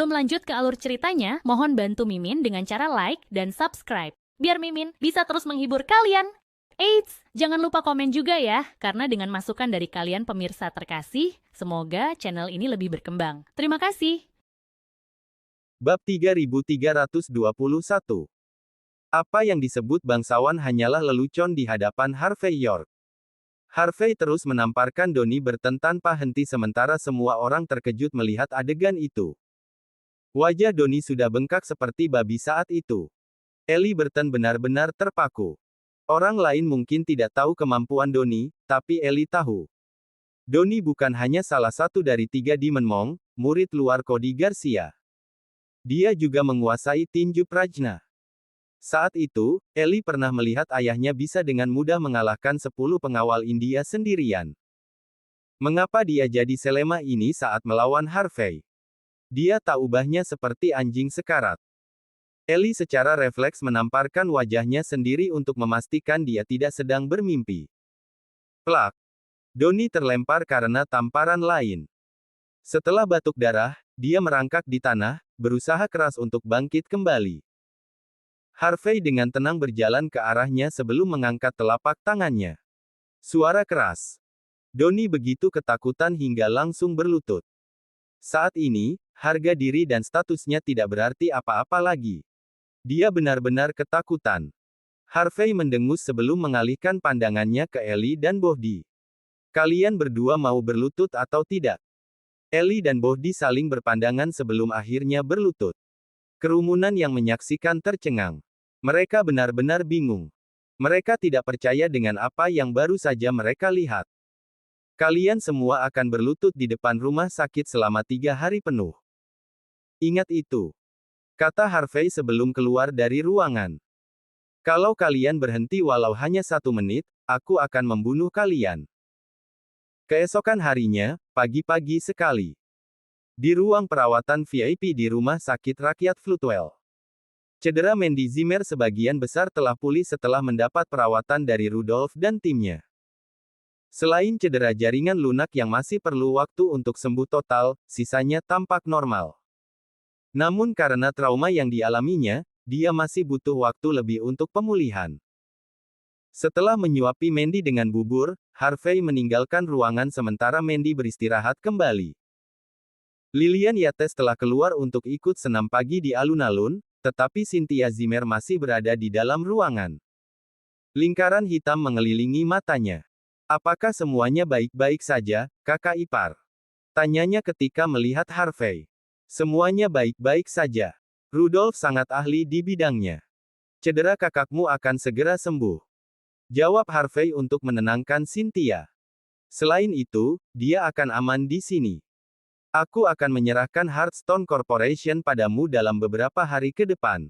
Sebelum lanjut ke alur ceritanya, mohon bantu Mimin dengan cara like dan subscribe, biar Mimin bisa terus menghibur kalian. Eits, jangan lupa komen juga ya, karena dengan masukan dari kalian pemirsa terkasih, semoga channel ini lebih berkembang. Terima kasih. Bab 3321. Apa yang disebut bangsawan hanyalah lelucon di hadapan Harvey York. Harvey terus menamparkan Donnie Burton tanpa henti sementara semua orang terkejut melihat adegan itu. Wajah Donnie sudah bengkak seperti babi saat itu. Ellie Burton benar-benar terpaku. Orang lain mungkin tidak tahu kemampuan Donnie, tapi Ellie tahu. Donnie bukan hanya salah satu dari 3 Demon Monk, murid luar Cody Garcia. Dia juga menguasai tinju Prajna. Saat itu, Ellie pernah melihat ayahnya bisa dengan mudah mengalahkan 10 pengawal India sendirian. Mengapa dia jadi selema ini saat melawan Harvey? Dia tak ubahnya seperti anjing sekarat. Ellie secara refleks menamparkan wajahnya sendiri untuk memastikan dia tidak sedang bermimpi. Plak! Donnie terlempar karena tamparan lain. Setelah batuk darah, dia merangkak di tanah, berusaha keras untuk bangkit kembali. Harvey dengan tenang berjalan ke arahnya sebelum mengangkat telapak tangannya. Suara keras. Donnie begitu ketakutan hingga langsung berlutut. Saat ini, harga diri dan statusnya tidak berarti apa-apa lagi. Dia benar-benar ketakutan. Harvey mendengus sebelum mengalihkan pandangannya ke Ellie dan Bohdi. Kalian berdua mau berlutut atau tidak? Ellie dan Bohdi saling berpandangan sebelum akhirnya berlutut. Kerumunan yang menyaksikan tercengang. Mereka benar-benar bingung. Mereka tidak percaya dengan apa yang baru saja mereka lihat. Kalian semua akan berlutut di depan rumah sakit selama 3 hari penuh. Ingat itu. Kata Harvey sebelum keluar dari ruangan. Kalau kalian berhenti walau hanya 1 menit, aku akan membunuh kalian. Keesokan harinya, pagi-pagi sekali. Di ruang perawatan VIP di rumah sakit rakyat Floodwell. Cedera Mandy Zimmer sebagian besar telah pulih setelah mendapat perawatan dari Rudolph dan timnya. Selain cedera jaringan lunak yang masih perlu waktu untuk sembuh total, sisanya tampak normal. Namun karena trauma yang dialaminya, dia masih butuh waktu lebih untuk pemulihan. Setelah menyuapi Mandy dengan bubur, Harvey meninggalkan ruangan sementara Mandy beristirahat kembali. Lillian Yates telah keluar untuk ikut senam pagi di alun-alun, tetapi Cynthia Zimmer masih berada di dalam ruangan. Lingkaran hitam mengelilingi matanya. Apakah semuanya baik-baik saja, kakak ipar? Tanyanya ketika melihat Harvey. Semuanya baik-baik saja. Rudolph sangat ahli di bidangnya. Cedera kakakmu akan segera sembuh. Jawab Harvey untuk menenangkan Cynthia. Selain itu, dia akan aman di sini. Aku akan menyerahkan Hearthstone Corporation padamu dalam beberapa hari ke depan.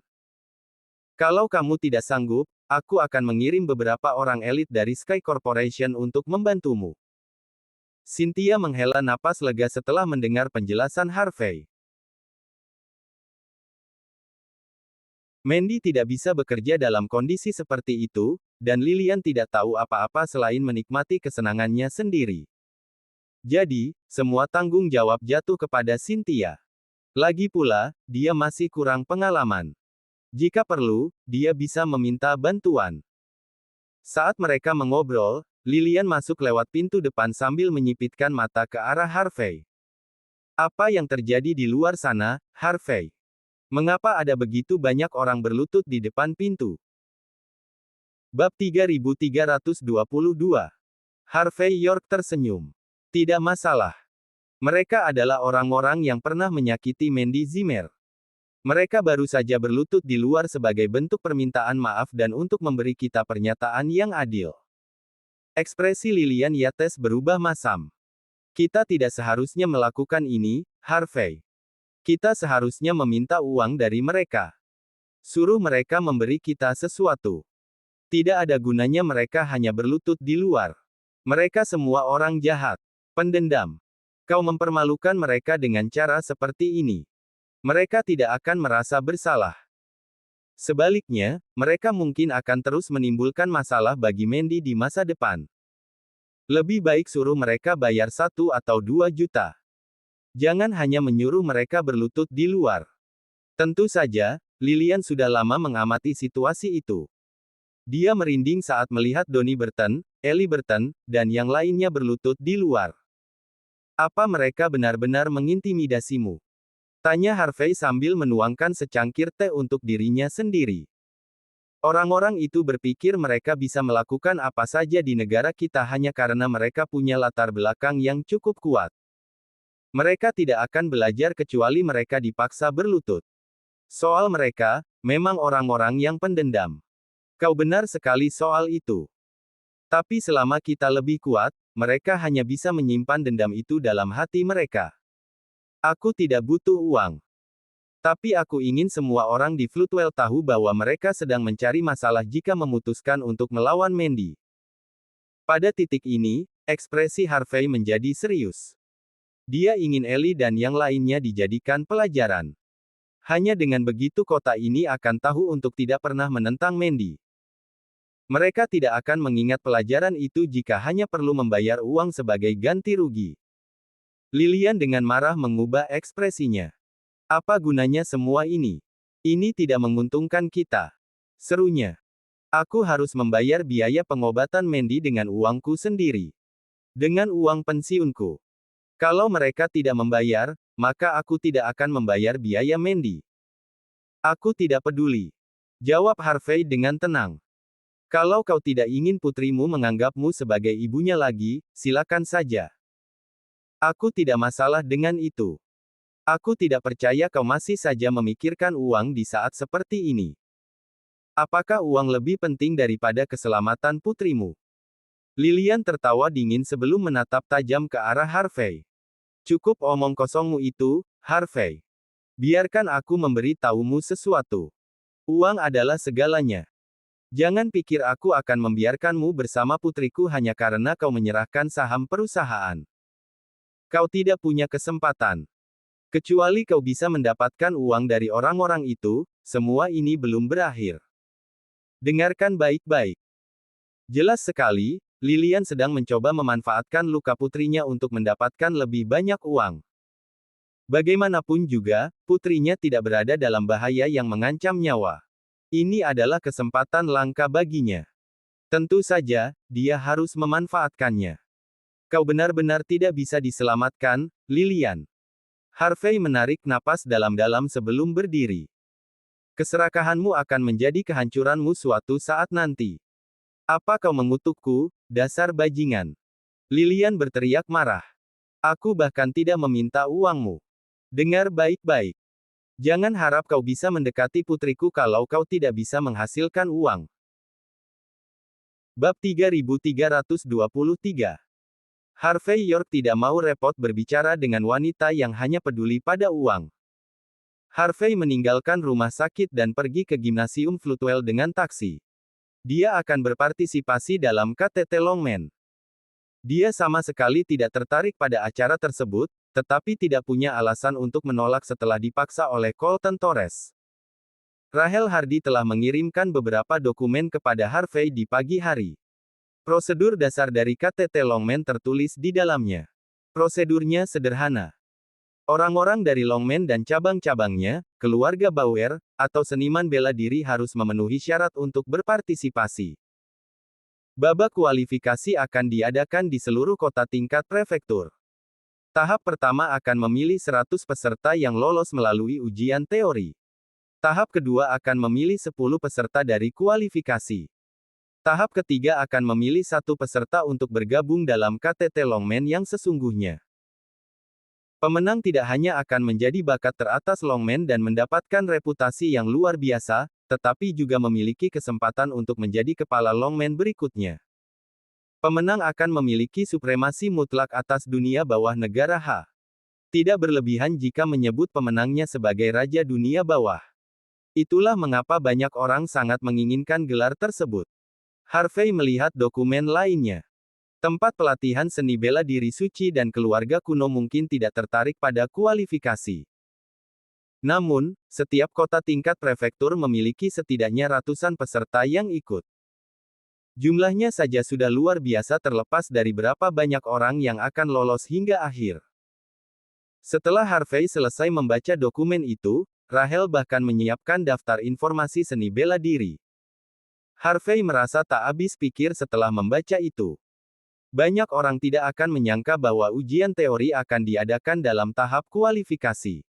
Kalau kamu tidak sanggup, aku akan mengirim beberapa orang elit dari Sky Corporation untuk membantumu. Cynthia menghela napas lega setelah mendengar penjelasan Harvey. Mandy tidak bisa bekerja dalam kondisi seperti itu, dan Lillian tidak tahu apa-apa selain menikmati kesenangannya sendiri. Jadi, semua tanggung jawab jatuh kepada Cynthia. Lagi pula, dia masih kurang pengalaman. Jika perlu, dia bisa meminta bantuan. Saat mereka mengobrol, Lillian masuk lewat pintu depan sambil menyipitkan mata ke arah Harvey. Apa yang terjadi di luar sana, Harvey? Mengapa ada begitu banyak orang berlutut di depan pintu? Bab 3322. Harvey York tersenyum. Tidak masalah. Mereka adalah orang-orang yang pernah menyakiti Mandy Zimmer. Mereka baru saja berlutut di luar sebagai bentuk permintaan maaf dan untuk memberi kita pernyataan yang adil. Ekspresi Lillian Yates berubah masam. Kita tidak seharusnya melakukan ini, Harvey. Kita seharusnya meminta uang dari mereka. Suruh mereka memberi kita sesuatu. Tidak ada gunanya mereka hanya berlutut di luar. Mereka semua orang jahat. Pendendam. Kau mempermalukan mereka dengan cara seperti ini. Mereka tidak akan merasa bersalah. Sebaliknya, mereka mungkin akan terus menimbulkan masalah bagi Mandy di masa depan. Lebih baik suruh mereka bayar 1 atau 2 juta. Jangan hanya menyuruh mereka berlutut di luar. Tentu saja, Lilian sudah lama mengamati situasi itu. Dia merinding saat melihat Donnie Burton, Ellie Burton, dan yang lainnya berlutut di luar. Apa mereka benar-benar mengintimidasimu? Tanya Harvey sambil menuangkan secangkir teh untuk dirinya sendiri. Orang-orang itu berpikir mereka bisa melakukan apa saja di negara kita hanya karena mereka punya latar belakang yang cukup kuat. Mereka tidak akan belajar kecuali mereka dipaksa berlutut. Soal mereka, memang orang-orang yang pendendam. Kau benar sekali soal itu. Tapi selama kita lebih kuat, mereka hanya bisa menyimpan dendam itu dalam hati mereka. Aku tidak butuh uang. Tapi aku ingin semua orang di Floodwell tahu bahwa mereka sedang mencari masalah jika memutuskan untuk melawan Mandy. Pada titik ini, ekspresi Harvey menjadi serius. Dia ingin Ellie dan yang lainnya dijadikan pelajaran. Hanya dengan begitu kota ini akan tahu untuk tidak pernah menentang Mandy. Mereka tidak akan mengingat pelajaran itu jika hanya perlu membayar uang sebagai ganti rugi. Lilian dengan marah mengubah ekspresinya. Apa gunanya semua ini? Ini tidak menguntungkan kita. Serunya. Aku harus membayar biaya pengobatan Mandy dengan uangku sendiri. Dengan uang pensiunku. Kalau mereka tidak membayar, maka aku tidak akan membayar biaya Mandy. Aku tidak peduli. Jawab Harvey dengan tenang. Kalau kau tidak ingin putrimu menganggapmu sebagai ibunya lagi, silakan saja. Aku tidak masalah dengan itu. Aku tidak percaya kau masih saja memikirkan uang di saat seperti ini. Apakah uang lebih penting daripada keselamatan putrimu? Lilian tertawa dingin sebelum menatap tajam ke arah Harvey. Cukup omong kosongmu itu, Harvey. Biarkan aku memberi tahumu sesuatu. Uang adalah segalanya. Jangan pikir aku akan membiarkanmu bersama putriku hanya karena kau menyerahkan saham perusahaan. Kau tidak punya kesempatan. Kecuali kau bisa mendapatkan uang dari orang-orang itu, semua ini belum berakhir. Dengarkan baik-baik. Jelas sekali, Lilian sedang mencoba memanfaatkan luka putrinya untuk mendapatkan lebih banyak uang. Bagaimanapun juga, putrinya tidak berada dalam bahaya yang mengancam nyawa. Ini adalah kesempatan langka baginya. Tentu saja, dia harus memanfaatkannya. Kau benar-benar tidak bisa diselamatkan, Lilian. Harvey menarik napas dalam-dalam sebelum berdiri. Keserakahanmu akan menjadi kehancuranmu suatu saat nanti. Apa kau mengutukku, dasar bajingan? Lilian berteriak marah. Aku bahkan tidak meminta uangmu. Dengar baik-baik. Jangan harap kau bisa mendekati putriku kalau kau tidak bisa menghasilkan uang. Bab 3323. Harvey York tidak mau repot berbicara dengan wanita yang hanya peduli pada uang. Harvey meninggalkan rumah sakit dan pergi ke gimnasium Floodwell dengan taksi. Dia akan berpartisipasi dalam KTT Longman. Dia sama sekali tidak tertarik pada acara tersebut, tetapi tidak punya alasan untuk menolak setelah dipaksa oleh Colton Torres. Rahel Hardy telah mengirimkan beberapa dokumen kepada Harvey di pagi hari. Prosedur dasar dari KTT Longman tertulis di dalamnya. Prosedurnya sederhana. Orang-orang dari Longman dan cabang-cabangnya, keluarga Bauer, atau seniman bela diri harus memenuhi syarat untuk berpartisipasi. Babak kualifikasi akan diadakan di seluruh kota tingkat prefektur. Tahap pertama akan memilih 100 peserta yang lolos melalui ujian teori. Tahap kedua akan memilih 10 peserta dari kualifikasi. Tahap ketiga akan memilih 1 peserta untuk bergabung dalam KTT Longman yang sesungguhnya. Pemenang tidak hanya akan menjadi bakat teratas Longman dan mendapatkan reputasi yang luar biasa, tetapi juga memiliki kesempatan untuk menjadi kepala Longman berikutnya. Pemenang akan memiliki supremasi mutlak atas dunia bawah negara H. Tidak berlebihan jika menyebut pemenangnya sebagai Raja Dunia Bawah. Itulah mengapa banyak orang sangat menginginkan gelar tersebut. Harvey melihat dokumen lainnya. Tempat pelatihan seni bela diri suci dan keluarga kuno mungkin tidak tertarik pada kualifikasi. Namun, setiap kota tingkat prefektur memiliki setidaknya ratusan peserta yang ikut. Jumlahnya saja sudah luar biasa terlepas dari berapa banyak orang yang akan lolos hingga akhir. Setelah Harvey selesai membaca dokumen itu, Rahel bahkan menyiapkan daftar informasi seni bela diri. Harvey merasa tak habis pikir setelah membaca itu. Banyak orang tidak akan menyangka bahwa ujian teori akan diadakan dalam tahap kualifikasi.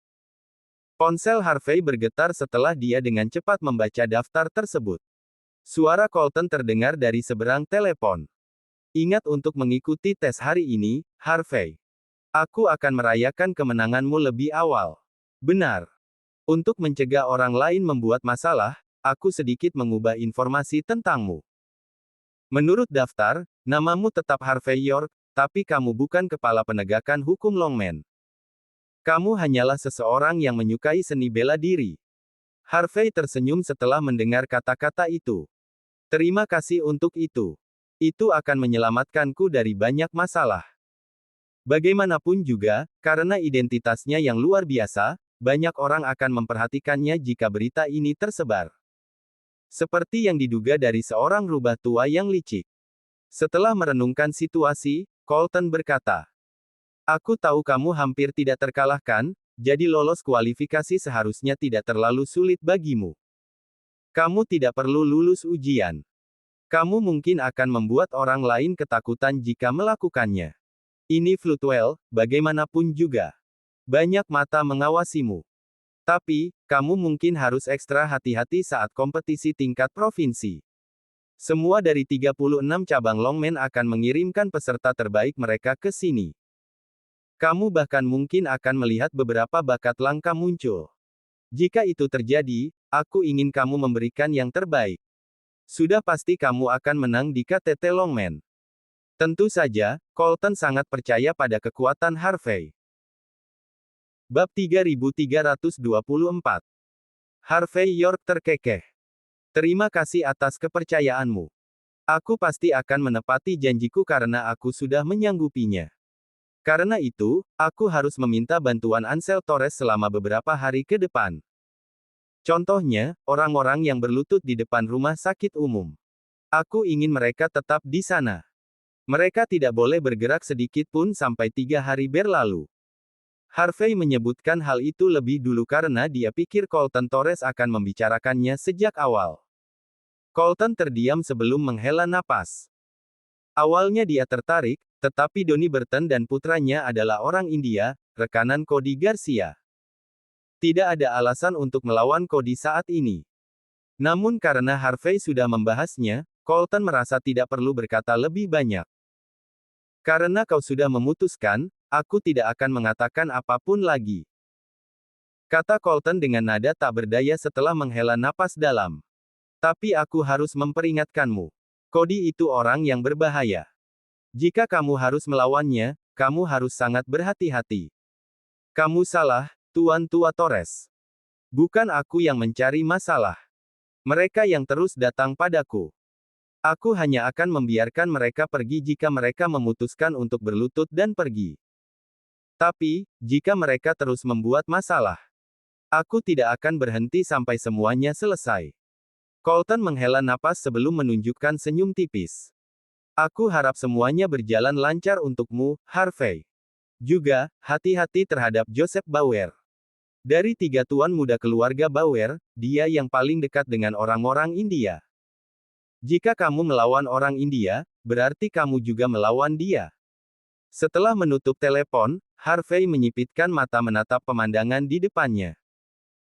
Ponsel Harvey bergetar setelah dia dengan cepat membaca daftar tersebut. Suara Colton terdengar dari seberang telepon. Ingat untuk mengikuti tes hari ini, Harvey. Aku akan merayakan kemenanganmu lebih awal. Benar. Untuk mencegah orang lain membuat masalah, aku sedikit mengubah informasi tentangmu. Menurut daftar, namamu tetap Harvey York, tapi kamu bukan kepala penegakan hukum Longman. Kamu hanyalah seseorang yang menyukai seni bela diri. Harvey tersenyum setelah mendengar kata-kata itu. Terima kasih untuk itu. Itu akan menyelamatkanku dari banyak masalah. Bagaimanapun juga, karena identitasnya yang luar biasa, banyak orang akan memperhatikannya jika berita ini tersebar. Seperti yang diduga dari seorang rubah tua yang licik. Setelah merenungkan situasi, Colton berkata, "Aku tahu kamu hampir tidak terkalahkan, jadi lolos kualifikasi seharusnya tidak terlalu sulit bagimu. Kamu tidak perlu lulus ujian. Kamu mungkin akan membuat orang lain ketakutan jika melakukannya. Ini Floodwell, bagaimanapun juga. Banyak mata mengawasimu. Tapi, kamu mungkin harus ekstra hati-hati saat kompetisi tingkat provinsi. Semua dari 36 cabang Longman akan mengirimkan peserta terbaik mereka ke sini. Kamu bahkan mungkin akan melihat beberapa bakat langka muncul. Jika itu terjadi, aku ingin kamu memberikan yang terbaik. Sudah pasti kamu akan menang di KTT Longman." Tentu saja, Colton sangat percaya pada kekuatan Harvey. Bab 3324. Harvey York terkekeh. Terima kasih atas kepercayaanmu. Aku pasti akan menepati janjiku karena aku sudah menyanggupinya. Karena itu, aku harus meminta bantuan Ansel Torres selama beberapa hari ke depan. Contohnya, orang-orang yang berlutut di depan rumah sakit umum. Aku ingin mereka tetap di sana. Mereka tidak boleh bergerak sedikit pun sampai 3 hari berlalu. Harvey menyebutkan hal itu lebih dulu karena dia pikir Colton Torres akan membicarakannya sejak awal. Colton terdiam sebelum menghela napas. Awalnya dia tertarik, tetapi Donnie Burton dan putranya adalah orang India, rekanan Cody Garcia. Tidak ada alasan untuk melawan Cody saat ini. Namun karena Harvey sudah membahasnya, Colton merasa tidak perlu berkata lebih banyak. Karena kau sudah memutuskan, aku tidak akan mengatakan apapun lagi. Kata Colton dengan nada tak berdaya setelah menghela napas dalam. Tapi aku harus memperingatkanmu. Cody itu orang yang berbahaya. Jika kamu harus melawannya, kamu harus sangat berhati-hati. Kamu salah, Tuan Tua Torres. Bukan aku yang mencari masalah. Mereka yang terus datang padaku. Aku hanya akan membiarkan mereka pergi jika mereka memutuskan untuk berlutut dan pergi. Tapi, jika mereka terus membuat masalah, aku tidak akan berhenti sampai semuanya selesai. Colton menghela napas sebelum menunjukkan senyum tipis. Aku harap semuanya berjalan lancar untukmu, Harvey. Juga, hati-hati terhadap Joseph Bauer. Dari 3 tuan muda keluarga Bauer, dia yang paling dekat dengan orang-orang India. Jika kamu melawan orang India, berarti kamu juga melawan dia. Setelah menutup telepon, Harvey menyipitkan mata menatap pemandangan di depannya.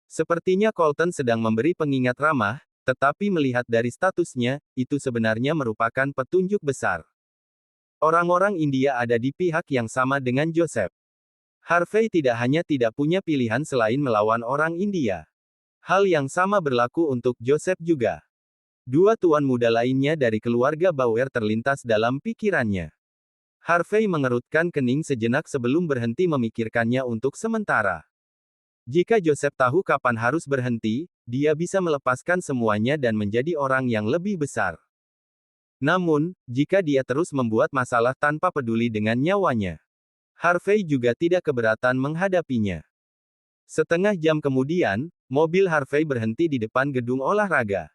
Sepertinya Colton sedang memberi pengingat ramah, tetapi melihat dari statusnya, itu sebenarnya merupakan petunjuk besar. Orang-orang India ada di pihak yang sama dengan Joseph. Harvey tidak hanya tidak punya pilihan selain melawan orang India. Hal yang sama berlaku untuk Joseph juga. 2 tuan muda lainnya dari keluarga Bauer terlintas dalam pikirannya. Harvey mengerutkan kening sejenak sebelum berhenti memikirkannya untuk sementara. Jika Joseph tahu kapan harus berhenti, dia bisa melepaskan semuanya dan menjadi orang yang lebih besar. Namun, jika dia terus membuat masalah tanpa peduli dengan nyawanya, Harvey juga tidak keberatan menghadapinya. Setengah jam kemudian, mobil Harvey berhenti di depan gedung olahraga.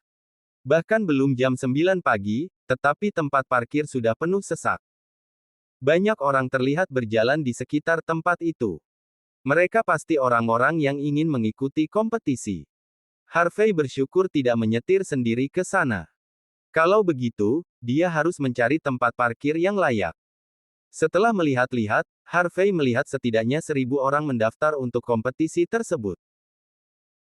Bahkan belum jam 9 pagi, tetapi tempat parkir sudah penuh sesak. Banyak orang terlihat berjalan di sekitar tempat itu. Mereka pasti orang-orang yang ingin mengikuti kompetisi. Harvey bersyukur tidak menyetir sendiri ke sana. Kalau begitu, dia harus mencari tempat parkir yang layak. Setelah melihat-lihat, Harvey melihat setidaknya 1.000 orang mendaftar untuk kompetisi tersebut.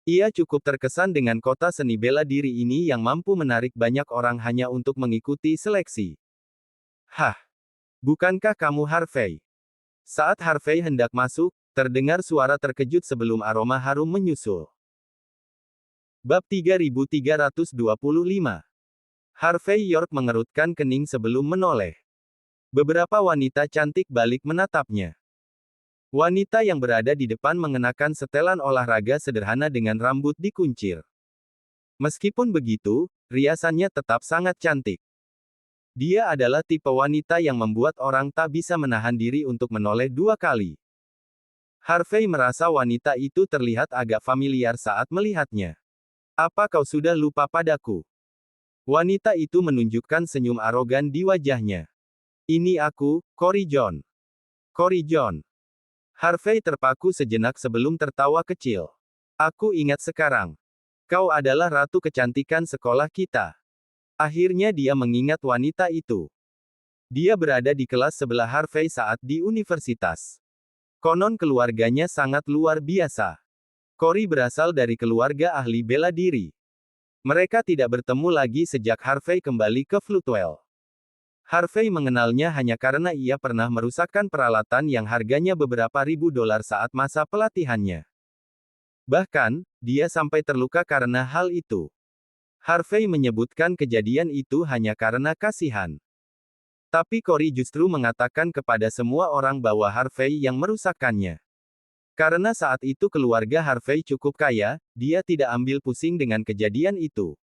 Ia cukup terkesan dengan kota seni bela diri ini yang mampu menarik banyak orang hanya untuk mengikuti seleksi. Hah! Bukankah kamu Harvey? Saat Harvey hendak masuk, terdengar suara terkejut sebelum aroma harum menyusul. Bab 3325. Harvey York mengerutkan kening sebelum menoleh. Beberapa wanita cantik balik menatapnya. Wanita yang berada di depan mengenakan setelan olahraga sederhana dengan rambut dikuncir. Meskipun begitu, riasannya tetap sangat cantik. Dia adalah tipe wanita yang membuat orang tak bisa menahan diri untuk menoleh 2 kali. Harvey merasa wanita itu terlihat agak familiar saat melihatnya. Apa kau sudah lupa padaku? Wanita itu menunjukkan senyum arogan di wajahnya. Ini aku, Cory John. Cory John. Harvey terpaku sejenak sebelum tertawa kecil. Aku ingat sekarang. Kau adalah ratu kecantikan sekolah kita. Akhirnya dia mengingat wanita itu. Dia berada di kelas sebelah Harvey saat di universitas. Konon keluarganya sangat luar biasa. Cory berasal dari keluarga ahli bela diri. Mereka tidak bertemu lagi sejak Harvey kembali ke Floodwell. Harvey mengenalnya hanya karena ia pernah merusakkan peralatan yang harganya beberapa ribu dolar saat masa pelatihannya. Bahkan, dia sampai terluka karena hal itu. Harvey menyebutkan kejadian itu hanya karena kasihan. Tapi Cory justru mengatakan kepada semua orang bahwa Harvey yang merusakkannya. Karena saat itu keluarga Harvey cukup kaya, dia tidak ambil pusing dengan kejadian itu.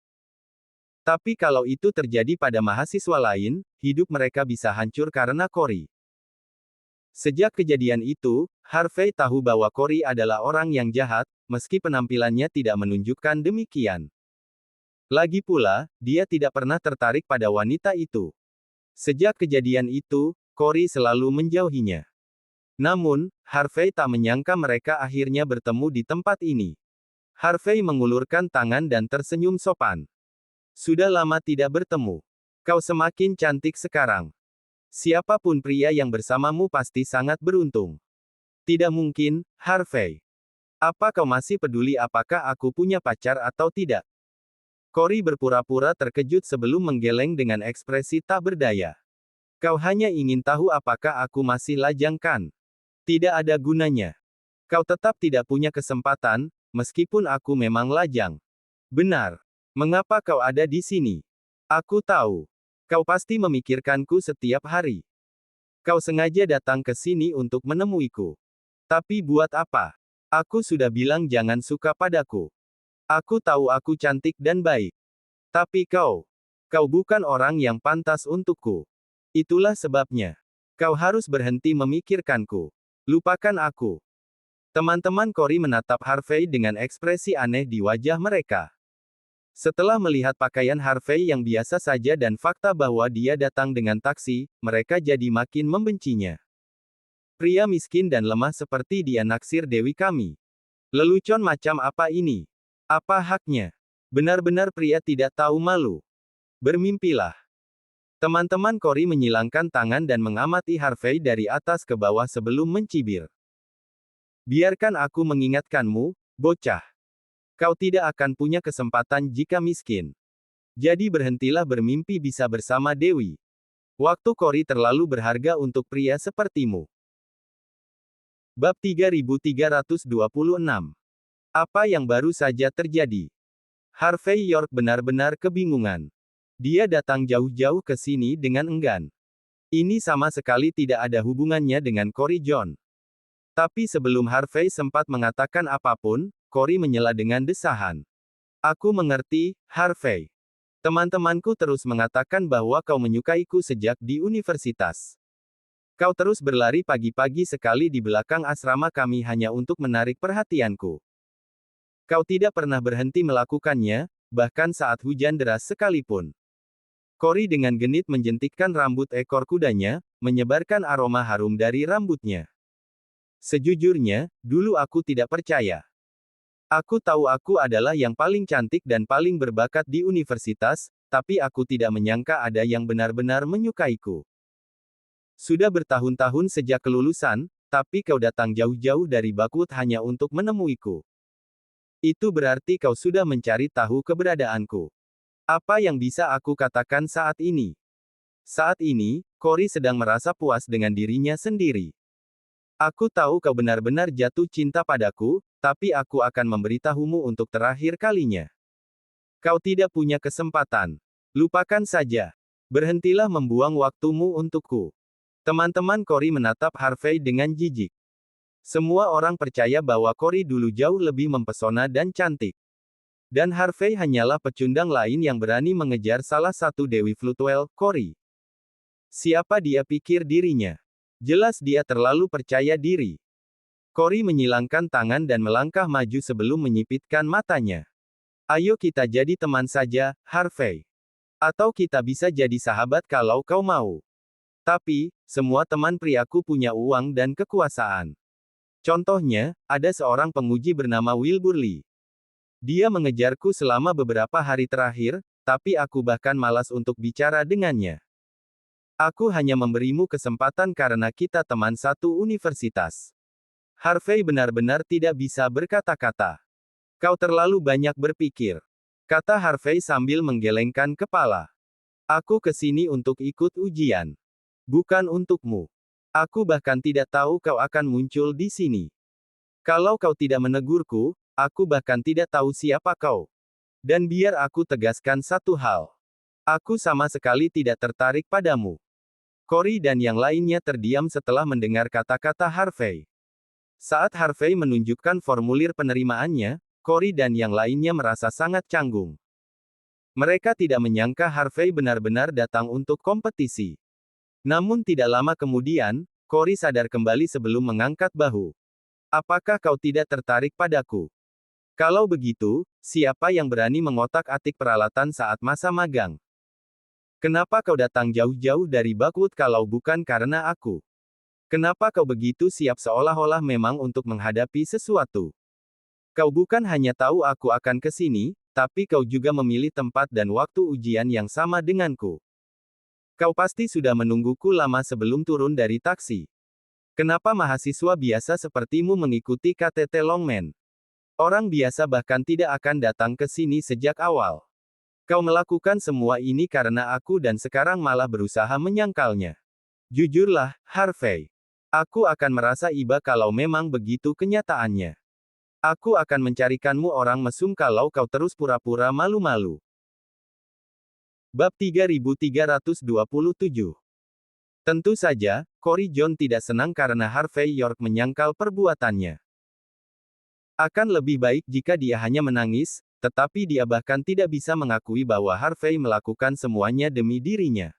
Tapi kalau itu terjadi pada mahasiswa lain, hidup mereka bisa hancur karena Cory. Sejak kejadian itu, Harvey tahu bahwa Cory adalah orang yang jahat, meski penampilannya tidak menunjukkan demikian. Lagi pula, dia tidak pernah tertarik pada wanita itu. Sejak kejadian itu, Cory selalu menjauhinya. Namun, Harvey tak menyangka mereka akhirnya bertemu di tempat ini. Harvey mengulurkan tangan dan tersenyum sopan. Sudah lama tidak bertemu. Kau semakin cantik sekarang. Siapapun pria yang bersamamu pasti sangat beruntung. Tidak mungkin, Harvey. Apa kau masih peduli apakah aku punya pacar atau tidak? Cory berpura-pura terkejut sebelum menggeleng dengan ekspresi tak berdaya. Kau hanya ingin tahu apakah aku masih lajang kan? Tidak ada gunanya. Kau tetap tidak punya kesempatan, meskipun aku memang lajang. Benar. Mengapa kau ada di sini? Aku tahu. Kau pasti memikirkanku setiap hari. Kau sengaja datang ke sini untuk menemuiku. Tapi buat apa? Aku sudah bilang jangan suka padaku. Aku tahu aku cantik dan baik. Tapi kau bukan orang yang pantas untukku. Itulah sebabnya. Kau harus berhenti memikirkanku. Lupakan aku. Teman-teman Cory menatap Harvey dengan ekspresi aneh di wajah mereka. Setelah melihat pakaian Harvey yang biasa saja dan fakta bahwa dia datang dengan taksi, mereka jadi makin membencinya. Pria miskin dan lemah seperti dia naksir Dewi kami. Lelucon macam apa ini? Apa haknya? Benar-benar pria tidak tahu malu. Bermimpilah. Teman-teman Cory menyilangkan tangan dan mengamati Harvey dari atas ke bawah sebelum mencibir. Biarkan aku mengingatkanmu, bocah. Kau tidak akan punya kesempatan jika miskin. Jadi berhentilah bermimpi bisa bersama Dewi. Waktu Cory terlalu berharga untuk pria sepertimu. Bab 3326. Apa yang baru saja terjadi? Harvey York benar-benar kebingungan. Dia datang jauh-jauh ke sini dengan enggan. Ini sama sekali tidak ada hubungannya dengan Cory John. Tapi sebelum Harvey sempat mengatakan apapun, Cory menyela dengan desahan. Aku mengerti, Harvey. Teman-temanku terus mengatakan bahwa kau menyukaiku sejak di universitas. Kau terus berlari pagi-pagi sekali di belakang asrama kami hanya untuk menarik perhatianku. Kau tidak pernah berhenti melakukannya, bahkan saat hujan deras sekalipun. Cory dengan genit menjentikkan rambut ekor kudanya, menyebarkan aroma harum dari rambutnya. Sejujurnya, dulu aku tidak percaya. Aku tahu aku adalah yang paling cantik dan paling berbakat di universitas, tapi aku tidak menyangka ada yang benar-benar menyukaiku. Sudah bertahun-tahun sejak kelulusan, tapi kau datang jauh-jauh dari Bakwood hanya untuk menemuiku. Itu berarti kau sudah mencari tahu keberadaanku. Apa yang bisa aku katakan saat ini? Saat ini, Cory sedang merasa puas dengan dirinya sendiri. Aku tahu kau benar-benar jatuh cinta padaku, tapi aku akan memberitahumu untuk terakhir kalinya. Kau tidak punya kesempatan. Lupakan saja. Berhentilah membuang waktumu untukku. Teman-teman Cory menatap Harvey dengan jijik. Semua orang percaya bahwa Cory dulu jauh lebih mempesona dan cantik. Dan Harvey hanyalah pecundang lain yang berani mengejar salah satu Dewi Floodwell, Cory. Siapa dia pikir dirinya? Jelas dia terlalu percaya diri. Cory menyilangkan tangan dan melangkah maju sebelum menyipitkan matanya. Ayo kita jadi teman saja, Harvey. Atau kita bisa jadi sahabat kalau kau mau. Tapi, semua teman priaku punya uang dan kekuasaan. Contohnya, ada seorang penguji bernama Wilbur Lee. Dia mengejarku selama beberapa hari terakhir, tapi aku bahkan malas untuk bicara dengannya. Aku hanya memberimu kesempatan karena kita teman satu universitas. Harvey benar-benar tidak bisa berkata-kata. Kau terlalu banyak berpikir, kata Harvey sambil menggelengkan kepala. Aku kesini untuk ikut ujian. Bukan untukmu. Aku bahkan tidak tahu kau akan muncul di sini. Kalau kau tidak menegurku, aku bahkan tidak tahu siapa kau. Dan biar aku tegaskan satu hal. Aku sama sekali tidak tertarik padamu. Cory dan yang lainnya terdiam setelah mendengar kata-kata Harvey. Saat Harvey menunjukkan formulir penerimaannya, Cory dan yang lainnya merasa sangat canggung. Mereka tidak menyangka Harvey benar-benar datang untuk kompetisi. Namun tidak lama kemudian, Cory sadar kembali sebelum mengangkat bahu. Apakah kau tidak tertarik padaku? Kalau begitu, siapa yang berani mengotak-atik peralatan saat masa magang? Kenapa kau datang jauh-jauh dari Bakwood kalau bukan karena aku? Kenapa kau begitu siap seolah-olah memang untuk menghadapi sesuatu? Kau bukan hanya tahu aku akan ke sini, tapi kau juga memilih tempat dan waktu ujian yang sama denganku. Kau pasti sudah menungguku lama sebelum turun dari taksi. Kenapa mahasiswa biasa sepertimu mengikuti KTT Longman? Orang biasa bahkan tidak akan datang ke sini sejak awal. Kau melakukan semua ini karena aku dan sekarang malah berusaha menyangkalnya. Jujurlah, Harvey. Aku akan merasa iba kalau memang begitu kenyataannya. Aku akan mencarikanmu orang mesum kalau kau terus pura-pura malu-malu. Bab 3327. Tentu saja, Cory John tidak senang karena Harvey York menyangkal perbuatannya. Akan lebih baik jika dia hanya menangis, tetapi dia bahkan tidak bisa mengakui bahwa Harvey melakukan semuanya demi dirinya.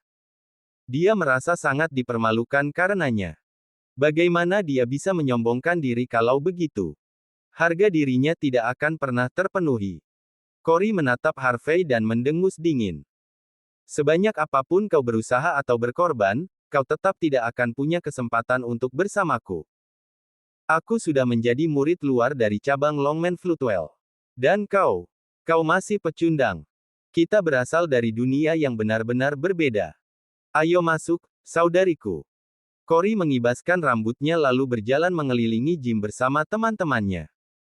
Dia merasa sangat dipermalukan karenanya. Bagaimana dia bisa menyombongkan diri kalau begitu? Harga dirinya tidak akan pernah terpenuhi. Cory menatap Harvey dan mendengus dingin. Sebanyak apapun kau berusaha atau berkorban, kau tetap tidak akan punya kesempatan untuk bersamaku. Aku sudah menjadi murid luar dari cabang Longman Floodwell. Dan kau masih pecundang. Kita berasal dari dunia yang benar-benar berbeda. Ayo masuk, saudariku. Cory mengibaskan rambutnya lalu berjalan mengelilingi gym bersama teman-temannya.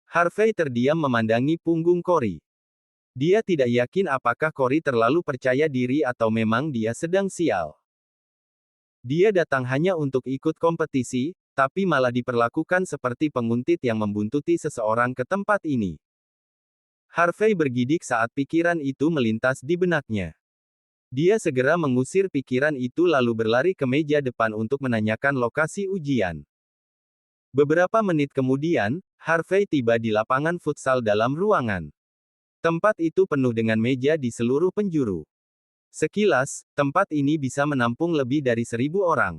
Harvey terdiam memandangi punggung Cory. Dia tidak yakin apakah Cory terlalu percaya diri atau memang dia sedang sial. Dia datang hanya untuk ikut kompetisi, tapi malah diperlakukan seperti penguntit yang membuntuti seseorang ke tempat ini. Harvey bergidik saat pikiran itu melintas di benaknya. Dia segera mengusir pikiran itu lalu berlari ke meja depan untuk menanyakan lokasi ujian. Beberapa menit kemudian, Harvey tiba di lapangan futsal dalam ruangan. Tempat itu penuh dengan meja di seluruh penjuru. Sekilas, tempat ini bisa menampung lebih dari 1.000 orang.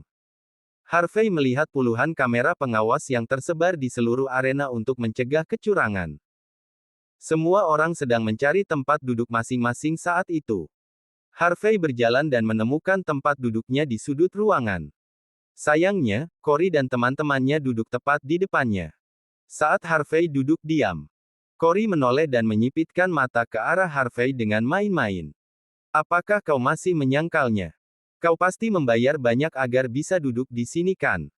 Harvey melihat puluhan kamera pengawas yang tersebar di seluruh arena untuk mencegah kecurangan. Semua orang sedang mencari tempat duduk masing-masing saat itu. Harvey berjalan dan menemukan tempat duduknya di sudut ruangan. Sayangnya, Cory dan teman-temannya duduk tepat di depannya. Saat Harvey duduk diam, Cory menoleh dan menyipitkan mata ke arah Harvey dengan main-main. Apakah kau masih menyangkalnya? Kau pasti membayar banyak agar bisa duduk di sini kan?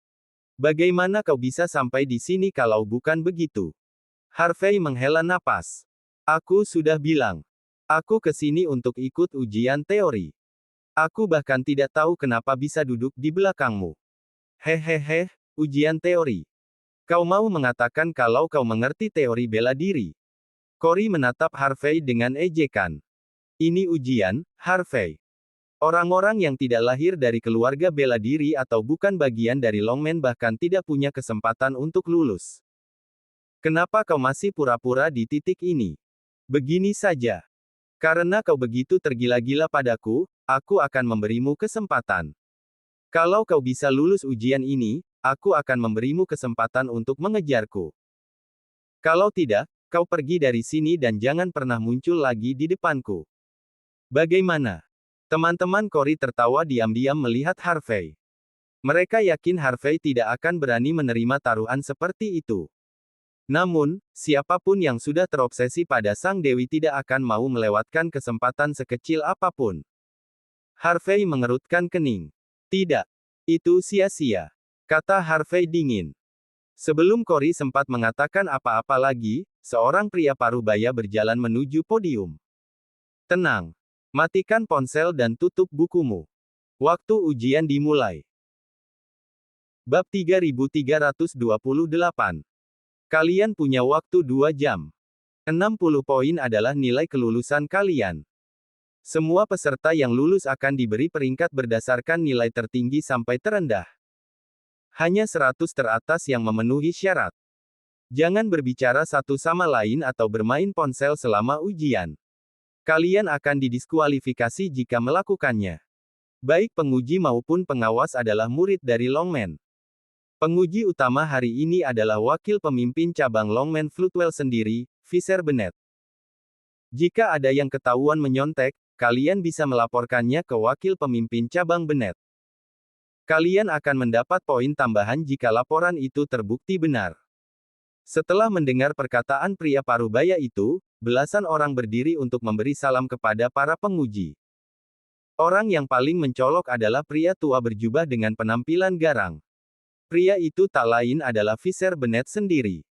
Bagaimana kau bisa sampai di sini kalau bukan begitu? Harvey menghela napas. Aku sudah bilang. Aku ke sini untuk ikut ujian teori. Aku bahkan tidak tahu kenapa bisa duduk di belakangmu. Hehehe, ujian teori. Kau mau mengatakan kalau kau mengerti teori bela diri? Cory menatap Harvey dengan ejekan. Ini ujian, Harvey. Orang-orang yang tidak lahir dari keluarga bela diri atau bukan bagian dari Longmen bahkan tidak punya kesempatan untuk lulus. Kenapa kau masih pura-pura di titik ini? Begini saja. Karena kau begitu tergila-gila padaku, aku akan memberimu kesempatan. Kalau kau bisa lulus ujian ini, aku akan memberimu kesempatan untuk mengejarku. Kalau tidak, kau pergi dari sini dan jangan pernah muncul lagi di depanku. Bagaimana? Teman-teman Cory tertawa diam-diam melihat Harvey. Mereka yakin Harvey tidak akan berani menerima taruhan seperti itu. Namun, siapapun yang sudah terobsesi pada Sang Dewi tidak akan mau melewatkan kesempatan sekecil apapun. Harvey mengerutkan kening. Tidak. Itu sia-sia. Kata Harvey dingin. Sebelum Cory sempat mengatakan apa-apa lagi, seorang pria parubaya berjalan menuju podium. Tenang. Matikan ponsel dan tutup bukumu. Waktu ujian dimulai. Bab 3328. Kalian punya waktu 2 jam. 60 poin adalah nilai kelulusan kalian. Semua peserta yang lulus akan diberi peringkat berdasarkan nilai tertinggi sampai terendah. Hanya 100 teratas yang memenuhi syarat. Jangan berbicara satu sama lain atau bermain ponsel selama ujian. Kalian akan didiskualifikasi jika melakukannya. Baik penguji maupun pengawas adalah murid dari Longmen. Penguji utama hari ini adalah wakil pemimpin cabang Longmen Floodwell sendiri, Fisher Bennett. Jika ada yang ketahuan menyontek, kalian bisa melaporkannya ke wakil pemimpin cabang Bennett. Kalian akan mendapat poin tambahan jika laporan itu terbukti benar. Setelah mendengar perkataan pria parubaya itu, belasan orang berdiri untuk memberi salam kepada para penguji. Orang yang paling mencolok adalah pria tua berjubah dengan penampilan garang. Pria itu tak lain adalah Fisher Bennett sendiri.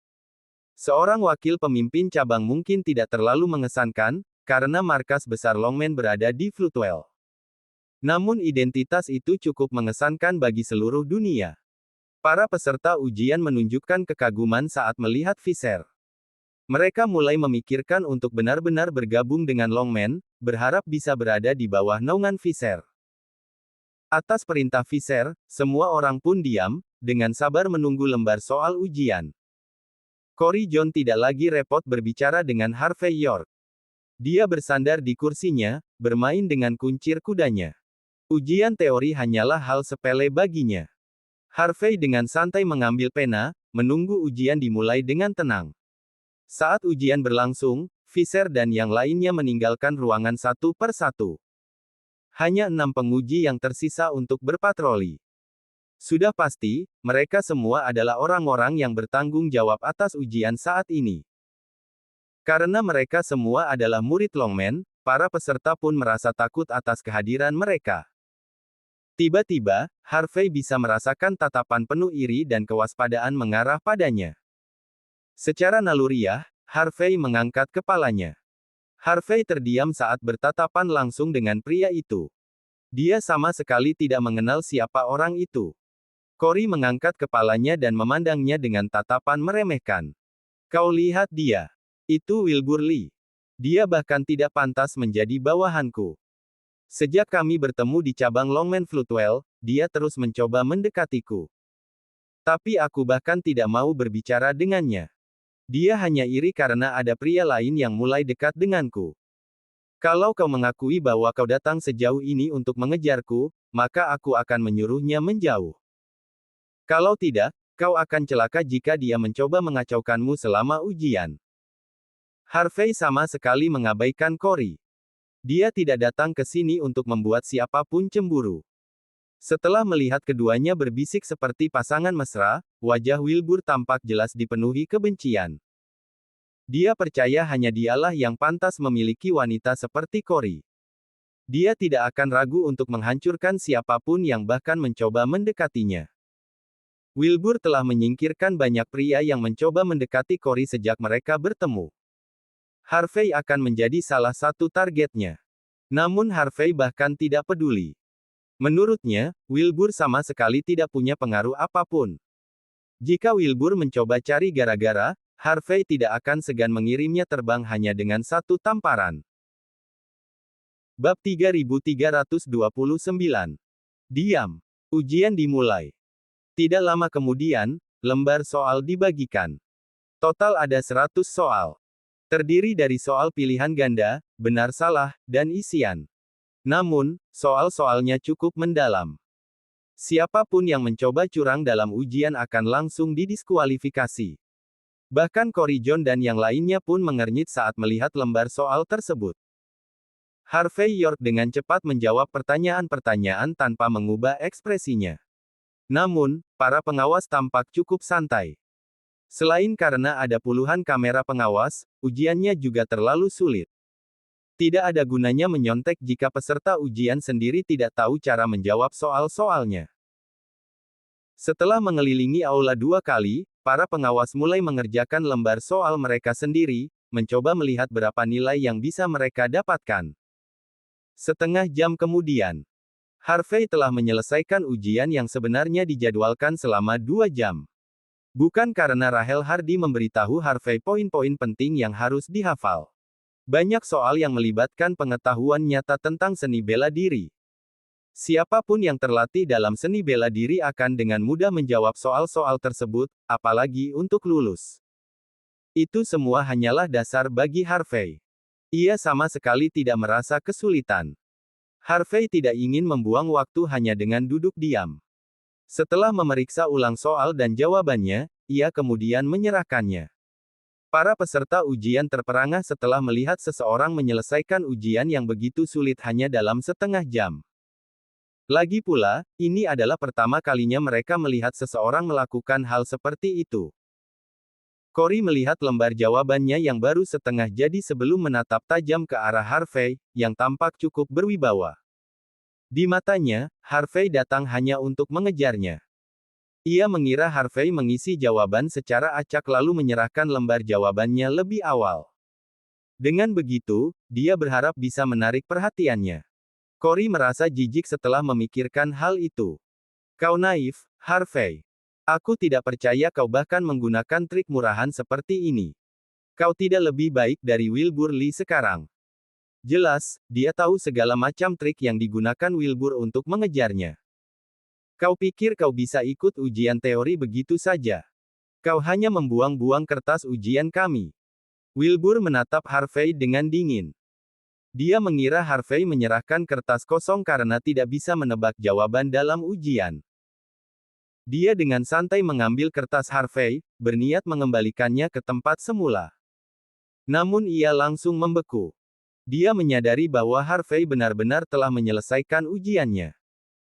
Seorang wakil pemimpin cabang mungkin tidak terlalu mengesankan, karena markas besar Longmen berada di Floodwell. Namun identitas itu cukup mengesankan bagi seluruh dunia. Para peserta ujian menunjukkan kekaguman saat melihat Fisher. Mereka mulai memikirkan untuk benar-benar bergabung dengan Longmen, berharap bisa berada di bawah naungan Fisher. Atas perintah Fisher, semua orang pun diam, dengan sabar menunggu lembar soal ujian. Cory John tidak lagi repot berbicara dengan Harvey York. Dia bersandar di kursinya, bermain dengan kuncir kudanya. Ujian teori hanyalah hal sepele baginya. Harvey dengan santai mengambil pena, menunggu ujian dimulai dengan tenang. Saat ujian berlangsung, Fisher dan yang lainnya meninggalkan ruangan satu per satu. Hanya 6 penguji yang tersisa untuk berpatroli. Sudah pasti, mereka semua adalah orang-orang yang bertanggung jawab atas ujian saat ini. Karena mereka semua adalah murid Longmen, para peserta pun merasa takut atas kehadiran mereka. Tiba-tiba, Harvey bisa merasakan tatapan penuh iri dan kewaspadaan mengarah padanya. Secara naluriah, Harvey mengangkat kepalanya. Harvey terdiam saat bertatapan langsung dengan pria itu. Dia sama sekali tidak mengenal siapa orang itu. Cory mengangkat kepalanya dan memandangnya dengan tatapan meremehkan. Kau lihat dia. Itu Wilbur Lee. Dia bahkan tidak pantas menjadi bawahanku. Sejak kami bertemu di cabang Longmen Floodwell, dia terus mencoba mendekatiku. Tapi aku bahkan tidak mau berbicara dengannya. Dia hanya iri karena ada pria lain yang mulai dekat denganku. Kalau kau mengakui bahwa kau datang sejauh ini untuk mengejarku, maka aku akan menyuruhnya menjauh. Kalau tidak, kau akan celaka jika dia mencoba mengacaukanmu selama ujian. Harvey sama sekali mengabaikan Cory. Dia tidak datang ke sini untuk membuat siapapun cemburu. Setelah melihat keduanya berbisik seperti pasangan mesra, wajah Wilbur tampak jelas dipenuhi kebencian. Dia percaya hanya dialah yang pantas memiliki wanita seperti Cory. Dia tidak akan ragu untuk menghancurkan siapapun yang bahkan mencoba mendekatinya. Wilbur telah menyingkirkan banyak pria yang mencoba mendekati Cory sejak mereka bertemu. Harvey akan menjadi salah satu targetnya. Namun Harvey bahkan tidak peduli. Menurutnya, Wilbur sama sekali tidak punya pengaruh apapun. Jika Wilbur mencoba cari gara-gara, Harvey tidak akan segan mengirimnya terbang hanya dengan satu tamparan. Bab 3329. Diam. Ujian dimulai. Tidak lama kemudian, lembar soal dibagikan. Total ada 100 soal. Terdiri dari soal pilihan ganda, benar salah, dan isian. Namun, soal-soalnya cukup mendalam. Siapapun yang mencoba curang dalam ujian akan langsung didiskualifikasi. Bahkan Cory John dan yang lainnya pun mengernyit saat melihat lembar soal tersebut. Harvey York dengan cepat menjawab pertanyaan-pertanyaan tanpa mengubah ekspresinya. Namun, para pengawas tampak cukup santai. Selain karena ada puluhan kamera pengawas, ujiannya juga terlalu sulit. Tidak ada gunanya menyontek jika peserta ujian sendiri tidak tahu cara menjawab soal-soalnya. Setelah mengelilingi aula 2 kali, para pengawas mulai mengerjakan lembar soal mereka sendiri, mencoba melihat berapa nilai yang bisa mereka dapatkan. Setengah jam kemudian, Harvey telah menyelesaikan ujian yang sebenarnya dijadwalkan selama 2 jam. Bukan karena Rahel Hardy memberitahu Harvey poin-poin penting yang harus dihafal. Banyak soal yang melibatkan pengetahuan nyata tentang seni bela diri. Siapapun yang terlatih dalam seni bela diri akan dengan mudah menjawab soal-soal tersebut, apalagi untuk lulus. Itu semua hanyalah dasar bagi Harvey. Ia sama sekali tidak merasa kesulitan. Harvey tidak ingin membuang waktu hanya dengan duduk diam. Setelah memeriksa ulang soal dan jawabannya, ia kemudian menyerahkannya. Para peserta ujian terperangah setelah melihat seseorang menyelesaikan ujian yang begitu sulit hanya dalam setengah jam. Lagi pula, ini adalah pertama kalinya mereka melihat seseorang melakukan hal seperti itu. Cory melihat lembar jawabannya yang baru setengah jadi sebelum menatap tajam ke arah Harvey, yang tampak cukup berwibawa. Di matanya, Harvey datang hanya untuk mengejarnya. Ia mengira Harvey mengisi jawaban secara acak lalu menyerahkan lembar jawabannya lebih awal. Dengan begitu, dia berharap bisa menarik perhatiannya. Cory merasa jijik setelah memikirkan hal itu. Kau naif, Harvey. Aku tidak percaya kau bahkan menggunakan trik murahan seperti ini. Kau tidak lebih baik dari Wilbur Lee sekarang. Jelas, dia tahu segala macam trik yang digunakan Wilbur untuk mengejarnya. Kau pikir kau bisa ikut ujian teori begitu saja? Kau hanya membuang-buang kertas ujian kami. Wilbur menatap Harvey dengan dingin. Dia mengira Harvey menyerahkan kertas kosong karena tidak bisa menebak jawaban dalam ujian. Dia dengan santai mengambil kertas Harvey, berniat mengembalikannya ke tempat semula. Namun ia langsung membeku. Dia menyadari bahwa Harvey benar-benar telah menyelesaikan ujiannya.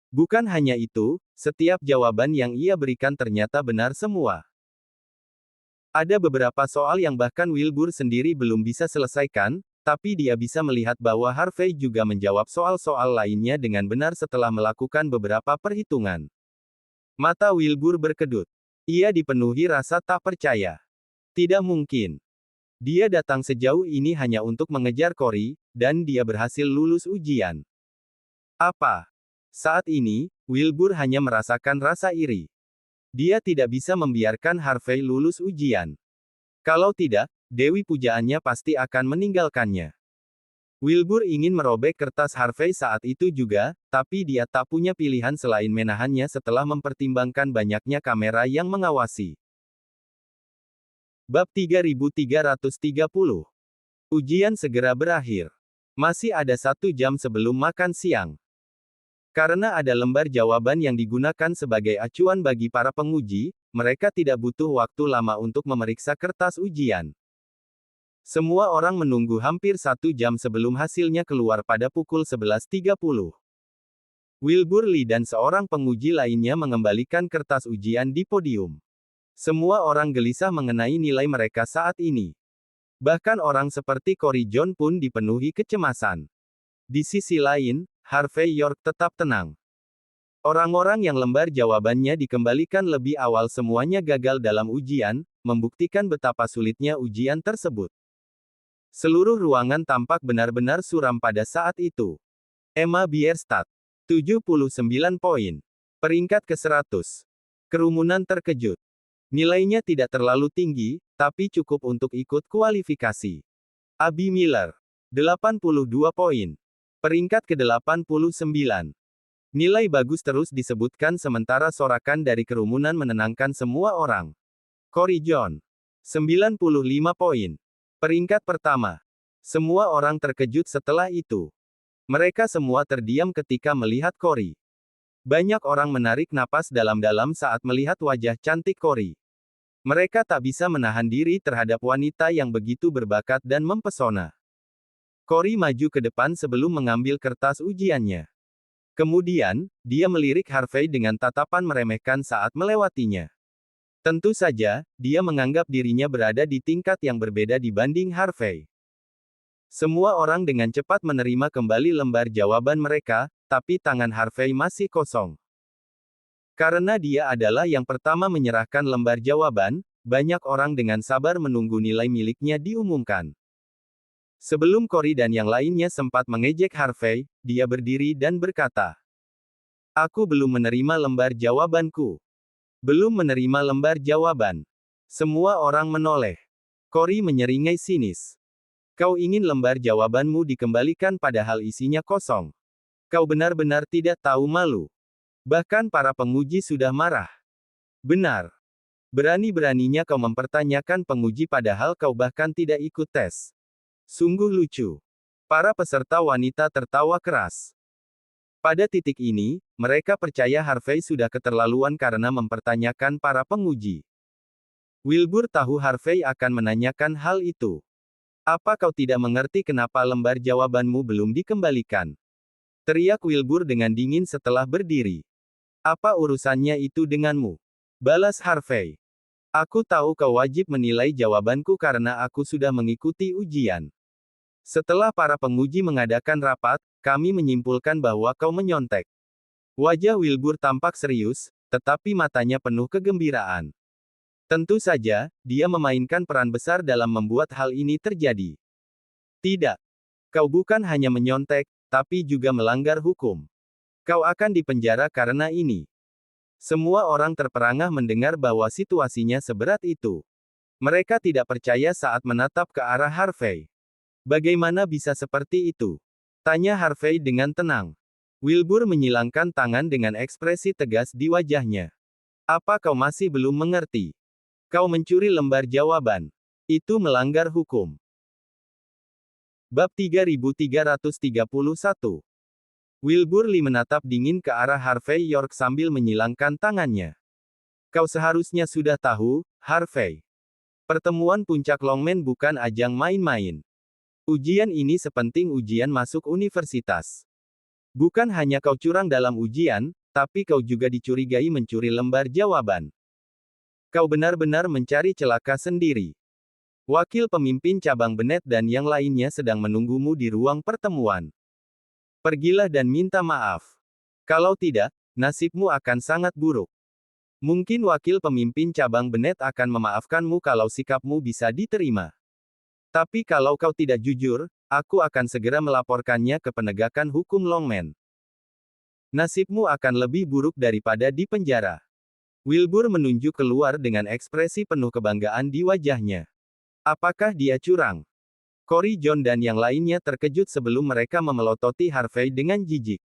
Bukan hanya itu, setiap jawaban yang ia berikan ternyata benar semua. Ada beberapa soal yang bahkan Wilbur sendiri belum bisa selesaikan, tapi dia bisa melihat bahwa Harvey juga menjawab soal-soal lainnya dengan benar setelah melakukan beberapa perhitungan. Mata Wilbur berkedut. Ia dipenuhi rasa tak percaya. Tidak mungkin. Dia datang sejauh ini hanya untuk mengejar Cory, dan dia berhasil lulus ujian. Apa? Saat ini, Wilbur hanya merasakan rasa iri. Dia tidak bisa membiarkan Harvey lulus ujian. Kalau tidak, Dewi pujaannya pasti akan meninggalkannya. Wilbur ingin merobek kertas Harvey saat itu juga, tapi dia tak punya pilihan selain menahannya setelah mempertimbangkan banyaknya kamera yang mengawasi. Bab 3330. Ujian segera berakhir. Masih ada 1 jam sebelum makan siang. Karena ada lembar jawaban yang digunakan sebagai acuan bagi para penguji, mereka tidak butuh waktu lama untuk memeriksa kertas ujian. Semua orang menunggu hampir 1 jam sebelum hasilnya keluar pada pukul 11.30. Wilbur Lee dan seorang penguji lainnya mengembalikan kertas ujian di podium. Semua orang gelisah mengenai nilai mereka saat ini. Bahkan orang seperti Cory John pun dipenuhi kecemasan. Di sisi lain, Harvey York tetap tenang. Orang-orang yang lembar jawabannya dikembalikan lebih awal semuanya gagal dalam ujian, membuktikan betapa sulitnya ujian tersebut. Seluruh ruangan tampak benar-benar suram pada saat itu. Emma Bierstadt, 79 poin. Peringkat ke-100. Kerumunan terkejut. Nilainya tidak terlalu tinggi, tapi cukup untuk ikut kualifikasi. Abby Miller, 82 poin. Peringkat ke-89. Nilai bagus terus disebutkan sementara sorakan dari kerumunan menenangkan semua orang. Cory John, 95 poin. Peringkat pertama. Semua orang terkejut setelah itu. Mereka semua terdiam ketika melihat Cory. Banyak orang menarik napas dalam-dalam saat melihat wajah cantik Cory. Mereka tak bisa menahan diri terhadap wanita yang begitu berbakat dan mempesona. Cory maju ke depan sebelum mengambil kertas ujiannya. Kemudian, dia melirik Harvey dengan tatapan meremehkan saat melewatinya. Tentu saja, dia menganggap dirinya berada di tingkat yang berbeda dibanding Harvey. Semua orang dengan cepat menerima kembali lembar jawaban mereka, tapi tangan Harvey masih kosong. Karena dia adalah yang pertama menyerahkan lembar jawaban, banyak orang dengan sabar menunggu nilai miliknya diumumkan. Sebelum Cory dan yang lainnya sempat mengejek Harvey, dia berdiri dan berkata, "Aku belum menerima lembar jawabanku." Belum menerima lembar jawaban. Semua orang menoleh. Cory menyeringai sinis. Kau ingin lembar jawabanmu dikembalikan padahal isinya kosong. Kau benar-benar tidak tahu malu. Bahkan para penguji sudah marah. Benar. Berani-beraninya kau mempertanyakan penguji padahal kau bahkan tidak ikut tes. Sungguh lucu. Para peserta wanita tertawa keras. Pada titik ini, mereka percaya Harvey sudah keterlaluan karena mempertanyakan para penguji. Wilbur tahu Harvey akan menanyakan hal itu. Apa kau tidak mengerti kenapa lembar jawabanmu belum dikembalikan? Teriak Wilbur dengan dingin setelah berdiri. Apa urusannya itu denganmu? Balas Harvey. Aku tahu kau wajib menilai jawabanku karena aku sudah mengikuti ujian. Setelah para penguji mengadakan rapat, kami menyimpulkan bahwa kau menyontek. Wajah Wilbur tampak serius, tetapi matanya penuh kegembiraan. Tentu saja, dia memainkan peran besar dalam membuat hal ini terjadi. Tidak. Kau bukan hanya menyontek, tapi juga melanggar hukum. Kau akan dipenjara karena ini. Semua orang terperangah mendengar bahwa situasinya seberat itu. Mereka tidak percaya saat menatap ke arah Harvey. Bagaimana bisa seperti itu? Tanya Harvey dengan tenang. Wilbur menyilangkan tangan dengan ekspresi tegas di wajahnya. Apa kau masih belum mengerti? Kau mencuri lembar jawaban. Itu melanggar hukum. Bab 3331. Wilbur Lee menatap dingin ke arah Harvey York sambil menyilangkan tangannya. Kau seharusnya sudah tahu, Harvey. Pertemuan puncak Longman bukan ajang main-main. Ujian ini sepenting ujian masuk universitas. Bukan hanya kau curang dalam ujian, tapi kau juga dicurigai mencuri lembar jawaban. Kau benar-benar mencari celaka sendiri. Wakil pemimpin cabang Bennett dan yang lainnya sedang menunggumu di ruang pertemuan. Pergilah dan minta maaf. Kalau tidak, nasibmu akan sangat buruk. Mungkin wakil pemimpin cabang Bennett akan memaafkanmu kalau sikapmu bisa diterima. Tapi kalau kau tidak jujur, aku akan segera melaporkannya ke penegakan hukum Longman. Nasibmu akan lebih buruk daripada di penjara. Wilbur menunjuk keluar dengan ekspresi penuh kebanggaan di wajahnya. Apakah dia curang? Cory John dan yang lainnya terkejut sebelum mereka memelototi Harvey dengan jijik.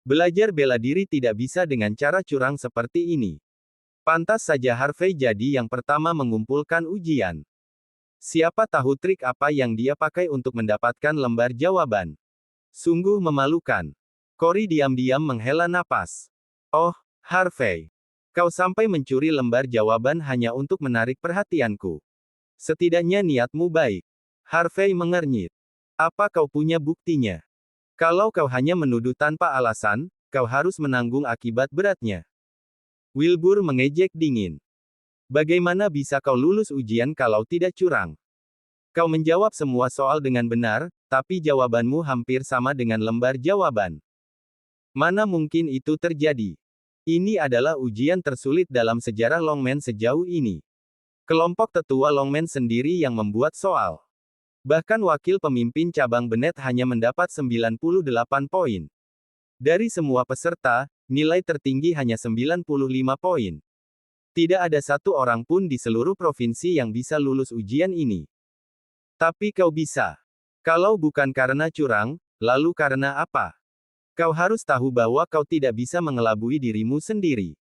Belajar bela diri tidak bisa dengan cara curang seperti ini. Pantas saja Harvey jadi yang pertama mengumpulkan ujian. Siapa tahu trik apa yang dia pakai untuk mendapatkan lembar jawaban. Sungguh memalukan. Cory diam-diam menghela napas. Oh, Harvey. Kau sampai mencuri lembar jawaban hanya untuk menarik perhatianku. Setidaknya niatmu baik. Harvey mengernyit. Apa kau punya buktinya? Kalau kau hanya menuduh tanpa alasan, kau harus menanggung akibat beratnya. Wilbur mengejek dingin. Bagaimana bisa kau lulus ujian kalau tidak curang? Kau menjawab semua soal dengan benar, tapi jawabanmu hampir sama dengan lembar jawaban. Mana mungkin itu terjadi? Ini adalah ujian tersulit dalam sejarah Longman sejauh ini. Kelompok tetua Longman sendiri yang membuat soal. Bahkan wakil pemimpin cabang Bennett hanya mendapat 98 poin. Dari semua peserta, nilai tertinggi hanya 95 poin. Tidak ada satu orang pun di seluruh provinsi yang bisa lulus ujian ini. Tapi kau bisa. Kalau bukan karena curang, lalu karena apa? Kau harus tahu bahwa kau tidak bisa mengelabui dirimu sendiri.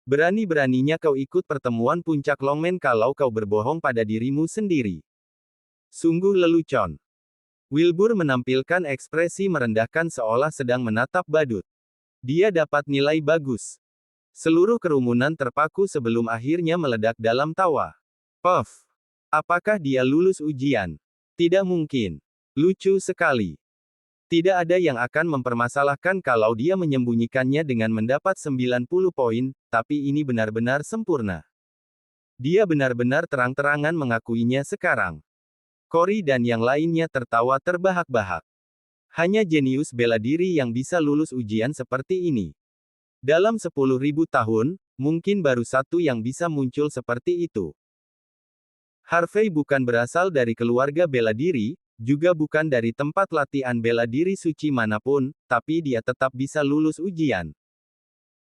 Berani-beraninya kau ikut pertemuan puncak Longman kalau kau berbohong pada dirimu sendiri. Sungguh lelucon. Wilbur menampilkan ekspresi merendahkan seolah sedang menatap badut. Dia dapat nilai bagus. Seluruh kerumunan terpaku sebelum akhirnya meledak dalam tawa. Puff. Apakah dia lulus ujian? Tidak mungkin. Lucu sekali. Tidak ada yang akan mempermasalahkan kalau dia menyembunyikannya dengan mendapat 90 poin, tapi ini benar-benar sempurna. Dia benar-benar terang-terangan mengakuinya sekarang. Cory dan yang lainnya tertawa terbahak-bahak. Hanya jenius bela diri yang bisa lulus ujian seperti ini. Dalam 10.000 tahun, mungkin baru satu yang bisa muncul seperti itu. Harvey bukan berasal dari keluarga bela diri, juga bukan dari tempat latihan bela diri suci manapun, tapi dia tetap bisa lulus ujian.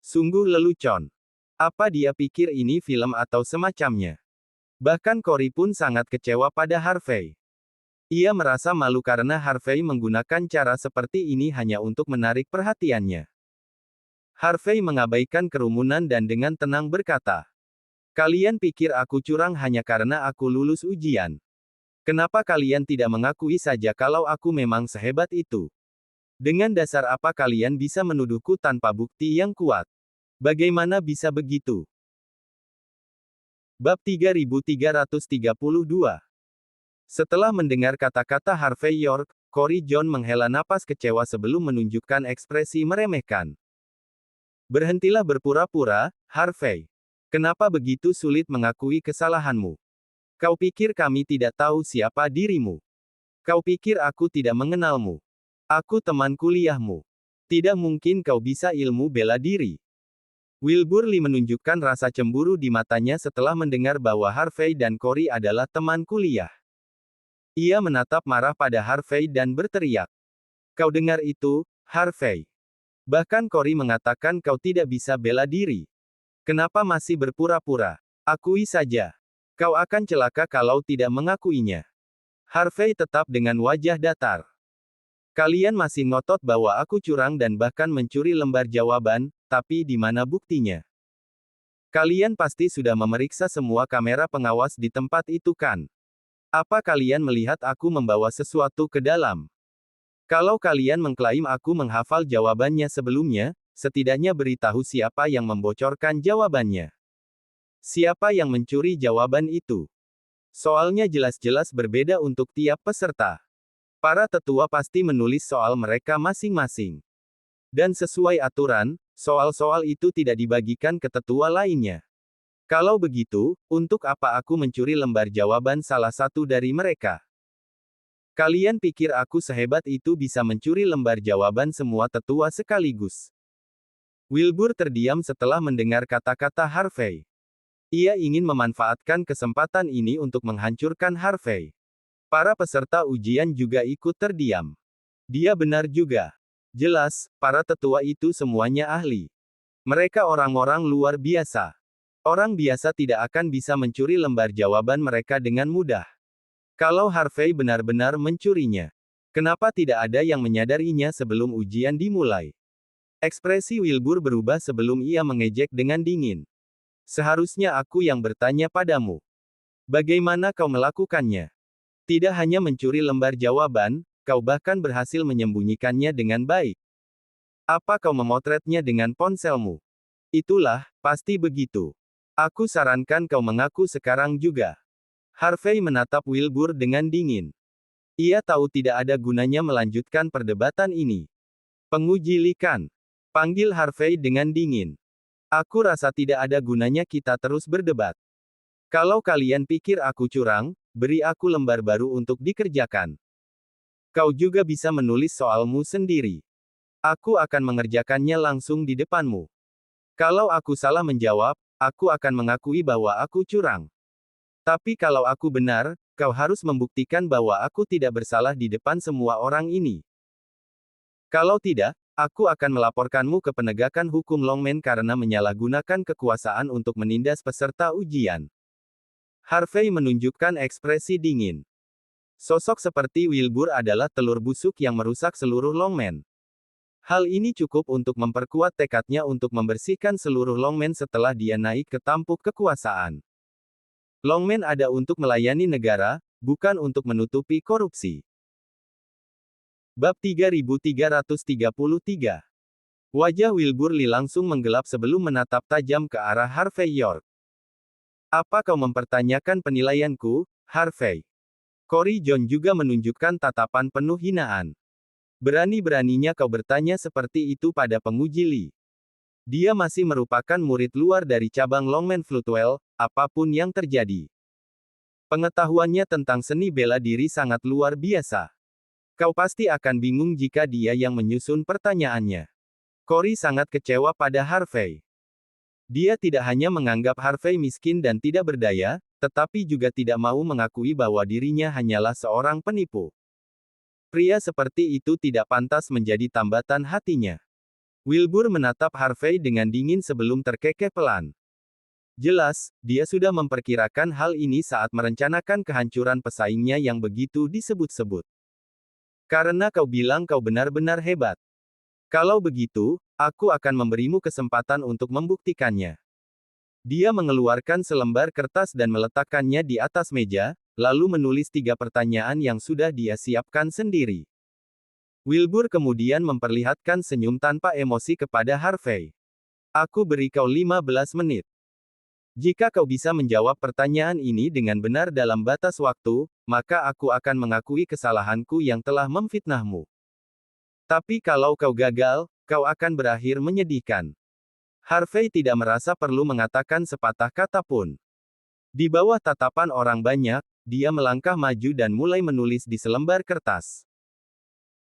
Sungguh lelucon. Apa dia pikir ini film atau semacamnya? Bahkan Cory pun sangat kecewa pada Harvey. Ia merasa malu karena Harvey menggunakan cara seperti ini hanya untuk menarik perhatiannya. Harvey mengabaikan kerumunan dan dengan tenang berkata, "Kalian pikir aku curang hanya karena aku lulus ujian? Kenapa kalian tidak mengakui saja kalau aku memang sehebat itu? Dengan dasar apa kalian bisa menuduhku tanpa bukti yang kuat? Bagaimana bisa begitu?" Bab 3332. Setelah mendengar kata-kata Harvey York, Cory John menghela napas kecewa sebelum menunjukkan ekspresi meremehkan. "Berhentilah berpura-pura, Harvey. Kenapa begitu sulit mengakui kesalahanmu? Kau pikir kami tidak tahu siapa dirimu? Kau pikir aku tidak mengenalmu? Aku teman kuliahmu. Tidak mungkin kau bisa ilmu bela diri." Wilbur Lee menunjukkan rasa cemburu di matanya setelah mendengar bahwa Harvey dan Cory adalah teman kuliah. Ia menatap marah pada Harvey dan berteriak, "Kau dengar itu, Harvey? Bahkan Cory mengatakan kau tidak bisa bela diri. Kenapa masih berpura-pura? Akui saja. Kau akan celaka kalau tidak mengakuinya." Harvey tetap dengan wajah datar. "Kalian masih ngotot bahwa aku curang dan bahkan mencuri lembar jawaban, tapi di mana buktinya? Kalian pasti sudah memeriksa semua kamera pengawas di tempat itu kan? Apa kalian melihat aku membawa sesuatu ke dalam? Kalau kalian mengklaim aku menghafal jawabannya sebelumnya, setidaknya beritahu siapa yang membocorkan jawabannya. Siapa yang mencuri jawaban itu? Soalnya jelas-jelas berbeda untuk tiap peserta. Para tetua pasti menulis soal mereka masing-masing. Dan sesuai aturan, soal-soal itu tidak dibagikan ke tetua lainnya. Kalau begitu, untuk apa aku mencuri lembar jawaban salah satu dari mereka? Kalian pikir aku sehebat itu bisa mencuri lembar jawaban semua tetua sekaligus?" Wilbur terdiam setelah mendengar kata-kata Harvey. Ia ingin memanfaatkan kesempatan ini untuk menghancurkan Harvey. Para peserta ujian juga ikut terdiam. Dia benar juga. Jelas, para tetua itu semuanya ahli. Mereka orang-orang luar biasa. Orang biasa tidak akan bisa mencuri lembar jawaban mereka dengan mudah. Kalau Harvey benar-benar mencurinya, kenapa tidak ada yang menyadarinya sebelum ujian dimulai? Ekspresi Wilbur berubah sebelum ia mengejek dengan dingin. "Seharusnya aku yang bertanya padamu. Bagaimana kau melakukannya? Tidak hanya mencuri lembar jawaban, kau bahkan berhasil menyembunyikannya dengan baik. Apa kau memotretnya dengan ponselmu? Itulah, pasti begitu. Aku sarankan kau mengaku sekarang juga." Harvey menatap Wilbur dengan dingin. Ia tahu tidak ada gunanya melanjutkan perdebatan ini. "Penguji Lee kan? Panggil Harvey dengan dingin. Aku rasa tidak ada gunanya kita terus berdebat. Kalau kalian pikir aku curang, beri aku lembar baru untuk dikerjakan. Kau juga bisa menulis soalmu sendiri. Aku akan mengerjakannya langsung di depanmu. Kalau aku salah menjawab, aku akan mengakui bahwa aku curang. Tapi kalau aku benar, kau harus membuktikan bahwa aku tidak bersalah di depan semua orang ini. Kalau tidak, aku akan melaporkanmu ke penegakan hukum Longman karena menyalahgunakan kekuasaan untuk menindas peserta ujian. Harvey menunjukkan ekspresi dingin. Sosok seperti Wilbur adalah telur busuk yang merusak seluruh Longman. Hal ini cukup untuk memperkuat tekadnya untuk membersihkan seluruh Longman setelah dia naik ke tampuk kekuasaan. Longman ada untuk melayani negara, bukan untuk menutupi korupsi. Bab 3333. Wajah Wilbur Lee langsung menggelap sebelum menatap tajam ke arah Harvey York. Apa kau mempertanyakan penilaianku, Harvey? Cory John juga menunjukkan tatapan penuh hinaan. Berani-beraninya kau bertanya seperti itu pada penguji Lee. Dia masih merupakan murid luar dari cabang Longman Floodwell, apapun yang terjadi. Pengetahuannya tentang seni bela diri sangat luar biasa. Kau pasti akan bingung jika dia yang menyusun pertanyaannya. Cory sangat kecewa pada Harvey. Dia tidak hanya menganggap Harvey miskin dan tidak berdaya, tetapi juga tidak mau mengakui bahwa dirinya hanyalah seorang penipu. Pria seperti itu tidak pantas menjadi tambatan hatinya. Wilbur menatap Harvey dengan dingin sebelum terkekeh pelan. Jelas, dia sudah memperkirakan hal ini saat merencanakan kehancuran pesaingnya yang begitu disebut-sebut. Karena kau bilang kau benar-benar hebat. Kalau begitu, aku akan memberimu kesempatan untuk membuktikannya. Dia mengeluarkan selembar kertas dan meletakkannya di atas meja, lalu menulis 3 pertanyaan yang sudah dia siapkan sendiri. Wilbur kemudian memperlihatkan senyum tanpa emosi kepada Harvey. Aku beri kau 15 menit. Jika kau bisa menjawab pertanyaan ini dengan benar dalam batas waktu, maka aku akan mengakui kesalahanku yang telah memfitnahmu. Tapi kalau kau gagal, kau akan berakhir menyedihkan. Harvey tidak merasa perlu mengatakan sepatah kata pun. Di bawah tatapan orang banyak, dia melangkah maju dan mulai menulis di selembar kertas.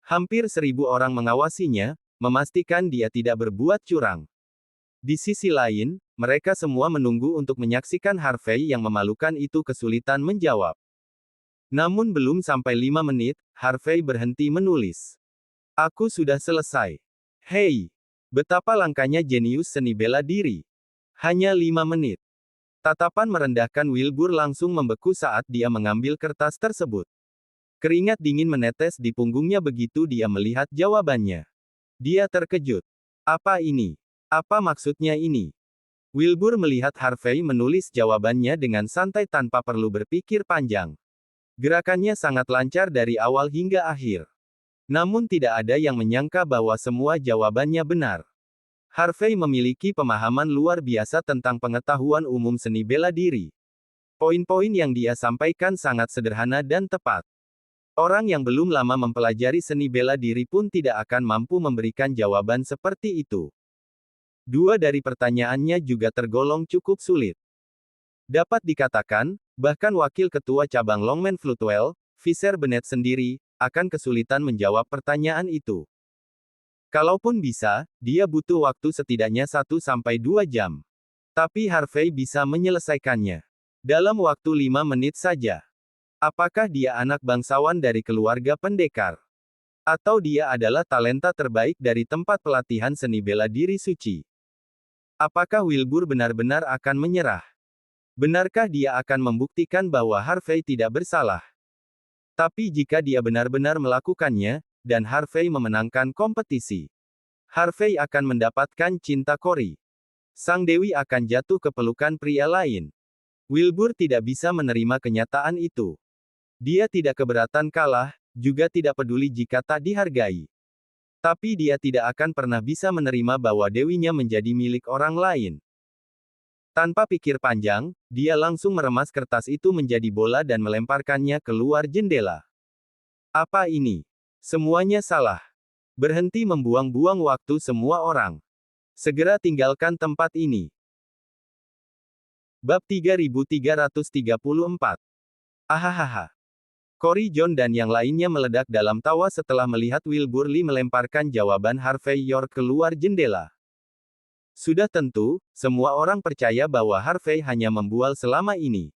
Hampir 1000 orang mengawasinya, memastikan dia tidak berbuat curang. Di sisi lain, mereka semua menunggu untuk menyaksikan Harvey yang memalukan itu kesulitan menjawab. Namun belum sampai 5 menit, Harvey berhenti menulis. Aku sudah selesai. Hei! Betapa langkanya jenius seni bela diri. Hanya 5 menit. Tatapan merendahkan Wilbur langsung membeku saat dia mengambil kertas tersebut. Keringat dingin menetes di punggungnya begitu dia melihat jawabannya. Dia terkejut. Apa ini? Apa maksudnya ini? Wilbur melihat Harvey menulis jawabannya dengan santai tanpa perlu berpikir panjang. Gerakannya sangat lancar dari awal hingga akhir. Namun tidak ada yang menyangka bahwa semua jawabannya benar. Harvey memiliki pemahaman luar biasa tentang pengetahuan umum seni bela diri. Poin-poin yang dia sampaikan sangat sederhana dan tepat. Orang yang belum lama mempelajari seni bela diri pun tidak akan mampu memberikan jawaban seperti itu. 2 dari pertanyaannya juga tergolong cukup sulit. Dapat dikatakan, bahkan wakil ketua cabang Longman Floodwell, Fisher Bennett sendiri, akan kesulitan menjawab pertanyaan itu. Kalaupun bisa, dia butuh waktu setidaknya 1-2 jam. Tapi Harvey bisa menyelesaikannya dalam waktu 5 menit saja. Apakah dia anak bangsawan dari keluarga pendekar? Atau dia adalah talenta terbaik dari tempat pelatihan seni bela diri suci? Apakah Wilbur benar-benar akan menyerah? Benarkah dia akan membuktikan bahwa Harvey tidak bersalah? Tapi jika dia benar-benar melakukannya, dan Harvey memenangkan kompetisi, Harvey akan mendapatkan cinta Cory. Sang Dewi akan jatuh ke pelukan pria lain. Wilbur tidak bisa menerima kenyataan itu. Dia tidak keberatan kalah, juga tidak peduli jika tak dihargai. Tapi dia tidak akan pernah bisa menerima bahwa dewinya menjadi milik orang lain. Tanpa pikir panjang, dia langsung meremas kertas itu menjadi bola dan melemparkannya keluar jendela. Apa ini? Semuanya salah. Berhenti membuang-buang waktu semua orang. Segera tinggalkan tempat ini. Bab 3334. Ahahaha. Cory John dan yang lainnya meledak dalam tawa setelah melihat Wilbur Lee melemparkan jawaban Harvey York keluar jendela. Sudah tentu, semua orang percaya bahwa Harvey hanya membual selama ini.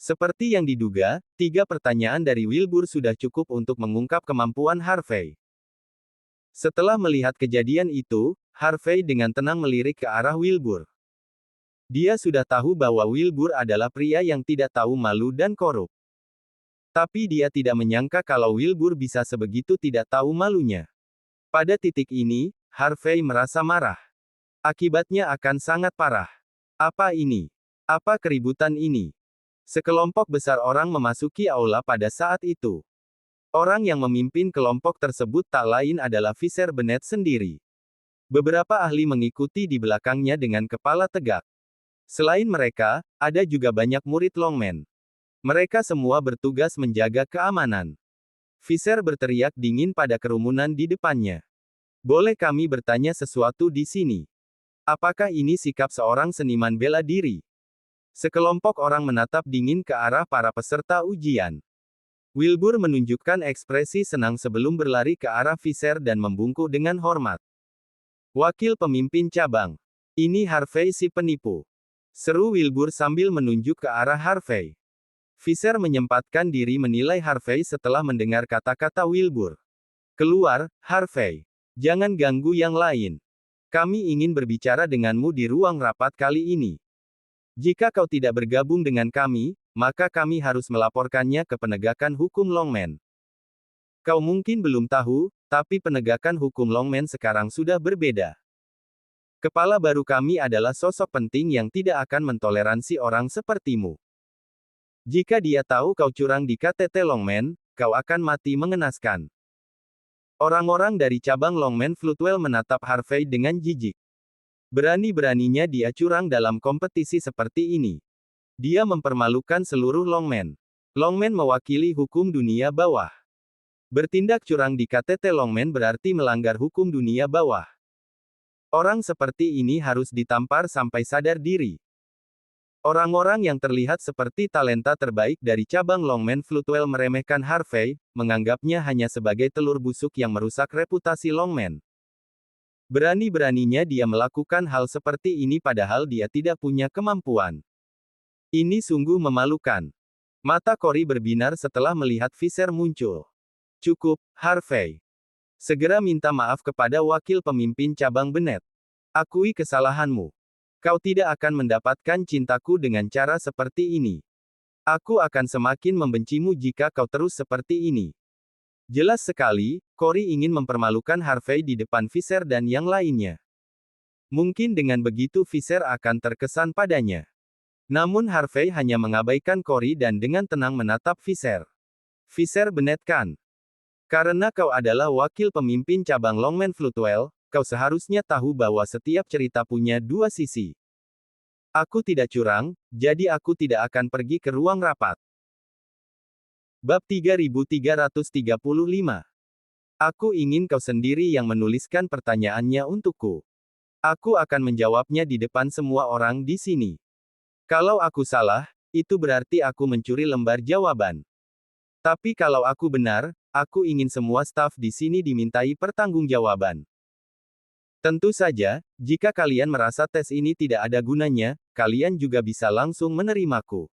Seperti yang diduga, 3 pertanyaan dari Wilbur sudah cukup untuk mengungkap kemampuan Harvey. Setelah melihat kejadian itu, Harvey dengan tenang melirik ke arah Wilbur. Dia sudah tahu bahwa Wilbur adalah pria yang tidak tahu malu dan korup. Tapi dia tidak menyangka kalau Wilbur bisa sebegitu tidak tahu malunya. Pada titik ini, Harvey merasa marah. Akibatnya akan sangat parah. Apa ini? Apa keributan ini? Sekelompok besar orang memasuki aula pada saat itu. Orang yang memimpin kelompok tersebut tak lain adalah Fisher Bennett sendiri. Beberapa ahli mengikuti di belakangnya dengan kepala tegak. Selain mereka, ada juga banyak murid Longman. Mereka semua bertugas menjaga keamanan. Fisher berteriak dingin pada kerumunan di depannya. Boleh kami bertanya sesuatu di sini? Apakah ini sikap seorang seniman bela diri? Sekelompok orang menatap dingin ke arah para peserta ujian. Wilbur menunjukkan ekspresi senang sebelum berlari ke arah Fisher dan membungkuk dengan hormat. Wakil pemimpin cabang. Ini Harvey si penipu. Seru Wilbur sambil menunjuk ke arah Harvey. Fisher menyempatkan diri menilai Harvey setelah mendengar kata-kata Wilbur. Keluar, Harvey. Jangan ganggu yang lain. Kami ingin berbicara denganmu di ruang rapat kali ini. Jika kau tidak bergabung dengan kami, maka kami harus melaporkannya ke penegakan hukum Longman. Kau mungkin belum tahu, tapi penegakan hukum Longman sekarang sudah berbeda. Kepala baru kami adalah sosok penting yang tidak akan mentoleransi orang sepertimu. Jika dia tahu kau curang di KTT Longman, kau akan mati mengenaskan. Orang-orang dari cabang Longman Floodwell menatap Harvey dengan jijik. Berani-beraninya dia curang dalam kompetisi seperti ini. Dia mempermalukan seluruh Longman. Longman mewakili hukum dunia bawah. Bertindak curang di KTT Longman berarti melanggar hukum dunia bawah. Orang seperti ini harus ditampar sampai sadar diri. Orang-orang yang terlihat seperti talenta terbaik dari cabang Longman Floodwell meremehkan Harvey, menganggapnya hanya sebagai telur busuk yang merusak reputasi Longman. Berani-beraninya dia melakukan hal seperti ini padahal dia tidak punya kemampuan. Ini sungguh memalukan. Mata Cory berbinar setelah melihat Fisher muncul. Cukup, Harvey. Segera minta maaf kepada wakil pemimpin cabang Bennett. Akui kesalahanmu. Kau tidak akan mendapatkan cintaku dengan cara seperti ini. Aku akan semakin membencimu jika kau terus seperti ini. Jelas sekali, Cory ingin mempermalukan Harvey di depan Fisher dan yang lainnya. Mungkin dengan begitu Fisher akan terkesan padanya. Namun Harvey hanya mengabaikan Cory dan dengan tenang menatap Fisher. Fisher Bennett kan? Karena kau adalah wakil pemimpin cabang Longman Floodwell, kau seharusnya tahu bahwa setiap cerita punya 2 sisi. Aku tidak curang, jadi aku tidak akan pergi ke ruang rapat. Bab 3335. Aku ingin kau sendiri yang menuliskan pertanyaannya untukku. Aku akan menjawabnya di depan semua orang di sini. Kalau aku salah, itu berarti aku mencuri lembar jawaban. Tapi kalau aku benar, aku ingin semua staf di sini dimintai pertanggungjawaban. Tentu saja, jika kalian merasa tes ini tidak ada gunanya, kalian juga bisa langsung menerimaku.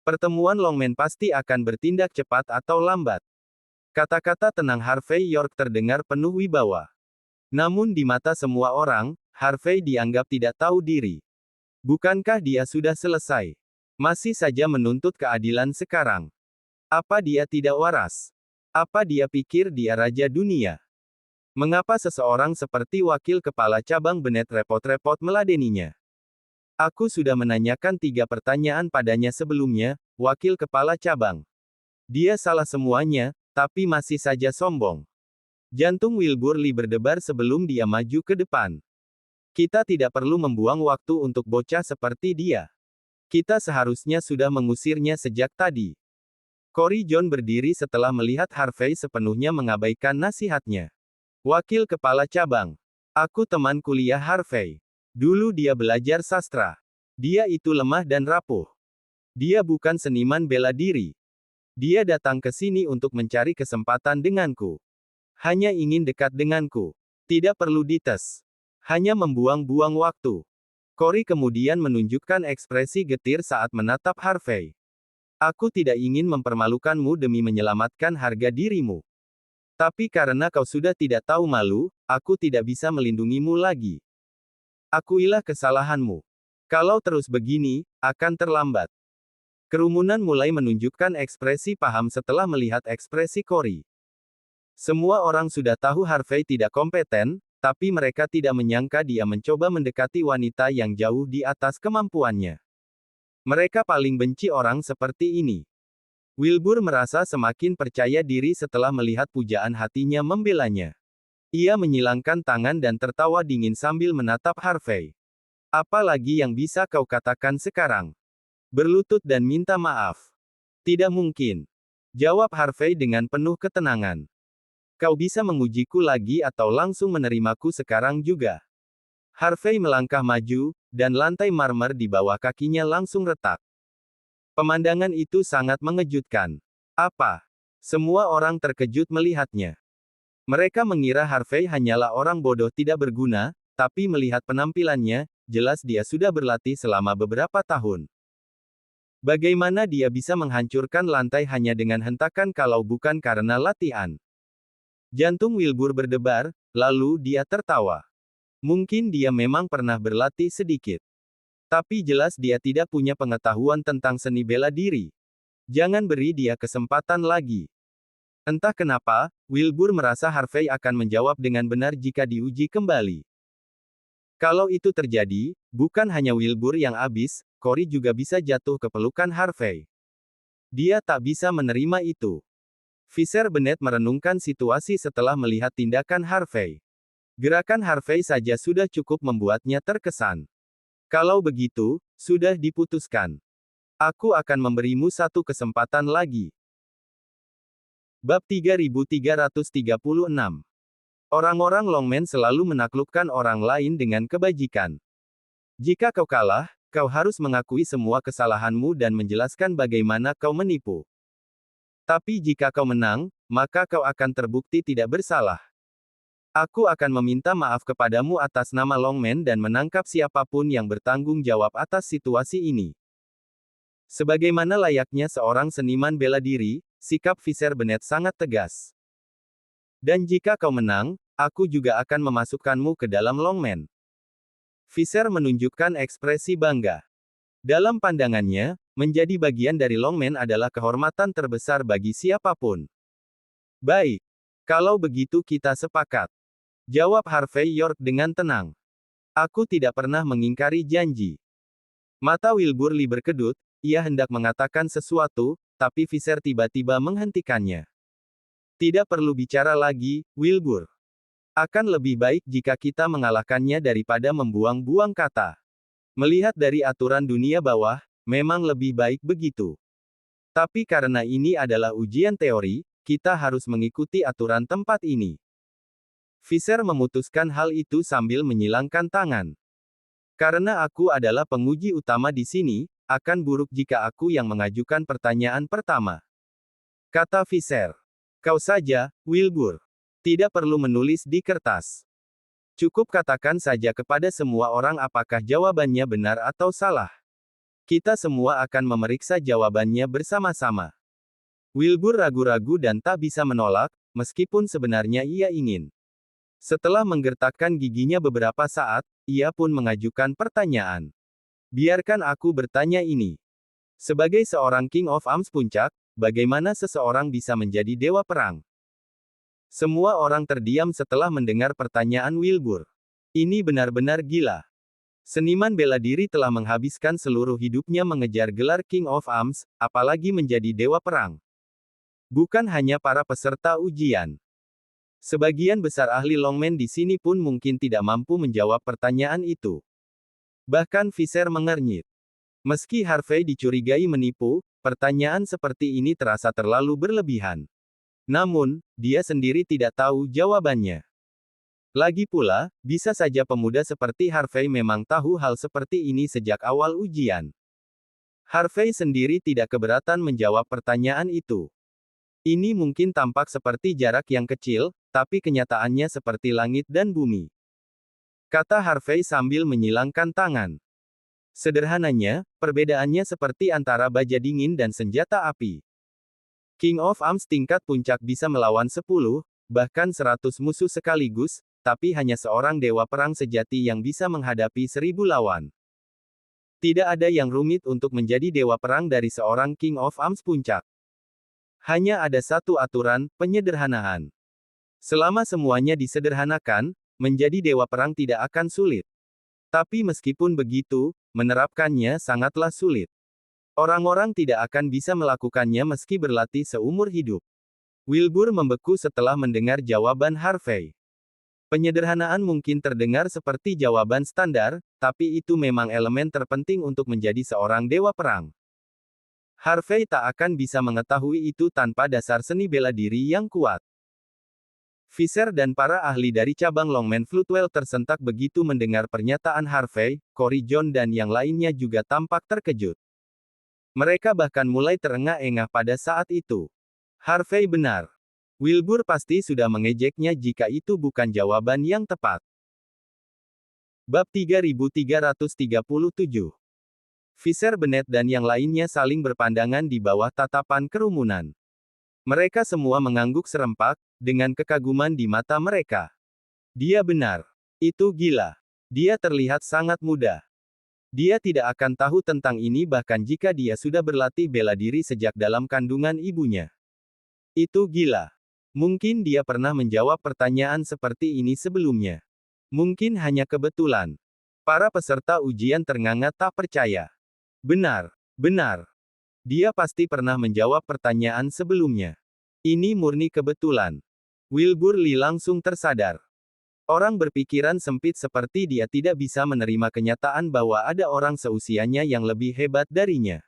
Pertemuan Longman pasti akan bertindak cepat atau lambat. Kata-kata tenang Harvey York terdengar penuh wibawa. Namun di mata semua orang, Harvey dianggap tidak tahu diri. Bukankah dia sudah selesai? Masih saja menuntut keadilan sekarang. Apa dia tidak waras? Apa dia pikir dia raja dunia? Mengapa seseorang seperti wakil kepala cabang Bennett repot-repot meladeninya? Aku sudah menanyakan 3 pertanyaan padanya sebelumnya, wakil kepala cabang. Dia salah semuanya, tapi masih saja sombong. Jantung Wilbur Lee berdebar sebelum dia maju ke depan. Kita tidak perlu membuang waktu untuk bocah seperti dia. Kita seharusnya sudah mengusirnya sejak tadi. Cory John berdiri setelah melihat Harvey sepenuhnya mengabaikan nasihatnya. Wakil Kepala Cabang. Aku teman kuliah Harvey. Dulu dia belajar sastra. Dia itu lemah dan rapuh. Dia bukan seniman bela diri. Dia datang ke sini untuk mencari kesempatan denganku. Hanya ingin dekat denganku. Tidak perlu dites. Hanya membuang-buang waktu. Cory kemudian menunjukkan ekspresi getir saat menatap Harvey. Aku tidak ingin mempermalukanmu demi menyelamatkan harga dirimu. Tapi karena kau sudah tidak tahu malu, aku tidak bisa melindungimu lagi. Akuilah kesalahanmu. Kalau terus begini, akan terlambat. Kerumunan mulai menunjukkan ekspresi paham setelah melihat ekspresi Cory. Semua orang sudah tahu Harvey tidak kompeten, tapi mereka tidak menyangka dia mencoba mendekati wanita yang jauh di atas kemampuannya. Mereka paling benci orang seperti ini. Wilbur merasa semakin percaya diri setelah melihat pujaan hatinya membelanya. Ia menyilangkan tangan dan tertawa dingin sambil menatap Harvey. Apa lagi yang bisa kau katakan sekarang? Berlutut dan minta maaf. Tidak mungkin. Jawab Harvey dengan penuh ketenangan. Kau bisa mengujiku lagi atau langsung menerimaku sekarang juga. Harvey melangkah maju, dan lantai marmer di bawah kakinya langsung retak. Pemandangan itu sangat mengejutkan. Apa? Semua orang terkejut melihatnya. Mereka mengira Harvey hanyalah orang bodoh tidak berguna, tapi melihat penampilannya, jelas dia sudah berlatih selama beberapa tahun. Bagaimana dia bisa menghancurkan lantai hanya dengan hentakan kalau bukan karena latihan? Jantung Wilbur berdebar, lalu dia tertawa. Mungkin dia memang pernah berlatih sedikit. Tapi jelas dia tidak punya pengetahuan tentang seni bela diri. Jangan beri dia kesempatan lagi. Entah kenapa, Wilbur merasa Harvey akan menjawab dengan benar jika diuji kembali. Kalau itu terjadi, bukan hanya Wilbur yang habis, Cory juga bisa jatuh ke pelukan Harvey. Dia tak bisa menerima itu. Fisher Bennett merenungkan situasi setelah melihat tindakan Harvey. Gerakan Harvey saja sudah cukup membuatnya terkesan. Kalau begitu, sudah diputuskan. Aku akan memberimu satu kesempatan lagi. Bab 3336. Orang-orang Longman selalu menaklukkan orang lain dengan kebajikan. Jika kau kalah, kau harus mengakui semua kesalahanmu dan menjelaskan bagaimana kau menipu. Tapi jika kau menang, maka kau akan terbukti tidak bersalah. Aku akan meminta maaf kepadamu atas nama Longman dan menangkap siapapun yang bertanggung jawab atas situasi ini. Sebagaimana layaknya seorang seniman bela diri, sikap Fisher Bennett sangat tegas. Dan jika kau menang, aku juga akan memasukkanmu ke dalam Longman. Fisher menunjukkan ekspresi bangga. Dalam pandangannya, menjadi bagian dari Longman adalah kehormatan terbesar bagi siapapun. Baik. Kalau begitu kita sepakat. Jawab Harvey York dengan tenang. Aku tidak pernah mengingkari janji. Mata Wilbur Lee berkedut, ia hendak mengatakan sesuatu, tapi Fisher tiba-tiba menghentikannya. Tidak perlu bicara lagi, Wilbur. Akan lebih baik jika kita mengalahkannya daripada membuang-buang kata. Melihat dari aturan dunia bawah, memang lebih baik begitu. Tapi karena ini adalah ujian teori, kita harus mengikuti aturan tempat ini. Fisher memutuskan hal itu sambil menyilangkan tangan. Karena aku adalah penguji utama di sini, akan buruk jika aku yang mengajukan pertanyaan pertama. Kata Fisher. Kau saja, Wilbur. Tidak perlu menulis di kertas. Cukup katakan saja kepada semua orang apakah jawabannya benar atau salah. Kita semua akan memeriksa jawabannya bersama-sama. Wilbur ragu-ragu dan tak bisa menolak, meskipun sebenarnya ia ingin. Setelah menggertakkan giginya beberapa saat, ia pun mengajukan pertanyaan. Biarkan aku bertanya ini. Sebagai seorang King of Arms puncak, bagaimana seseorang bisa menjadi dewa perang? Semua orang terdiam setelah mendengar pertanyaan Wilbur. Ini benar-benar gila. Seniman bela diri telah menghabiskan seluruh hidupnya mengejar gelar King of Arms, apalagi menjadi dewa perang. Bukan hanya para peserta ujian. Sebagian besar ahli Longman di sini pun mungkin tidak mampu menjawab pertanyaan itu. Bahkan Fisher mengernyit. Meski Harvey dicurigai menipu, pertanyaan seperti ini terasa terlalu berlebihan. Namun, dia sendiri tidak tahu jawabannya. Lagi pula, bisa saja pemuda seperti Harvey memang tahu hal seperti ini sejak awal ujian. Harvey sendiri tidak keberatan menjawab pertanyaan itu. Ini mungkin tampak seperti jarak yang kecil, tapi kenyataannya seperti langit dan bumi. Kata Harvey sambil menyilangkan tangan. Sederhananya, perbedaannya seperti antara baja dingin dan senjata api. King of Arms tingkat puncak bisa melawan 10, bahkan 100 musuh sekaligus, tapi hanya seorang dewa perang sejati yang bisa menghadapi 1000 lawan. Tidak ada yang rumit untuk menjadi dewa perang dari seorang King of Arms puncak. Hanya ada satu aturan, penyederhanaan. Selama semuanya disederhanakan, menjadi dewa perang tidak akan sulit. Tapi meskipun begitu, menerapkannya sangatlah sulit. Orang-orang tidak akan bisa melakukannya meski berlatih seumur hidup. Wilbur membeku setelah mendengar jawaban Harvey. Penyederhanaan mungkin terdengar seperti jawaban standar, tapi itu memang elemen terpenting untuk menjadi seorang dewa perang. Harvey tak akan bisa mengetahui itu tanpa dasar seni bela diri yang kuat. Fisher dan para ahli dari cabang Longman Floodwell tersentak begitu mendengar pernyataan Harvey. Cory John dan yang lainnya juga tampak terkejut. Mereka bahkan mulai terengah-engah pada saat itu. Harvey benar. Wilbur pasti sudah mengejeknya jika itu bukan jawaban yang tepat. Bab 3337. Fisher Bennett dan yang lainnya saling berpandangan di bawah tatapan kerumunan. Mereka semua mengangguk serempak, dengan kekaguman di mata mereka. Dia benar. Itu gila. Dia terlihat sangat muda. Dia tidak akan tahu tentang ini bahkan jika dia sudah berlatih bela diri sejak dalam kandungan ibunya. Itu gila. Mungkin dia pernah menjawab pertanyaan seperti ini sebelumnya. Mungkin hanya kebetulan. Para peserta ujian ternganga tak percaya. Benar. Benar. Dia pasti pernah menjawab pertanyaan sebelumnya. Ini murni kebetulan. Wilbur Lee langsung tersadar. Orang berpikiran sempit seperti dia tidak bisa menerima kenyataan bahwa ada orang seusianya yang lebih hebat darinya.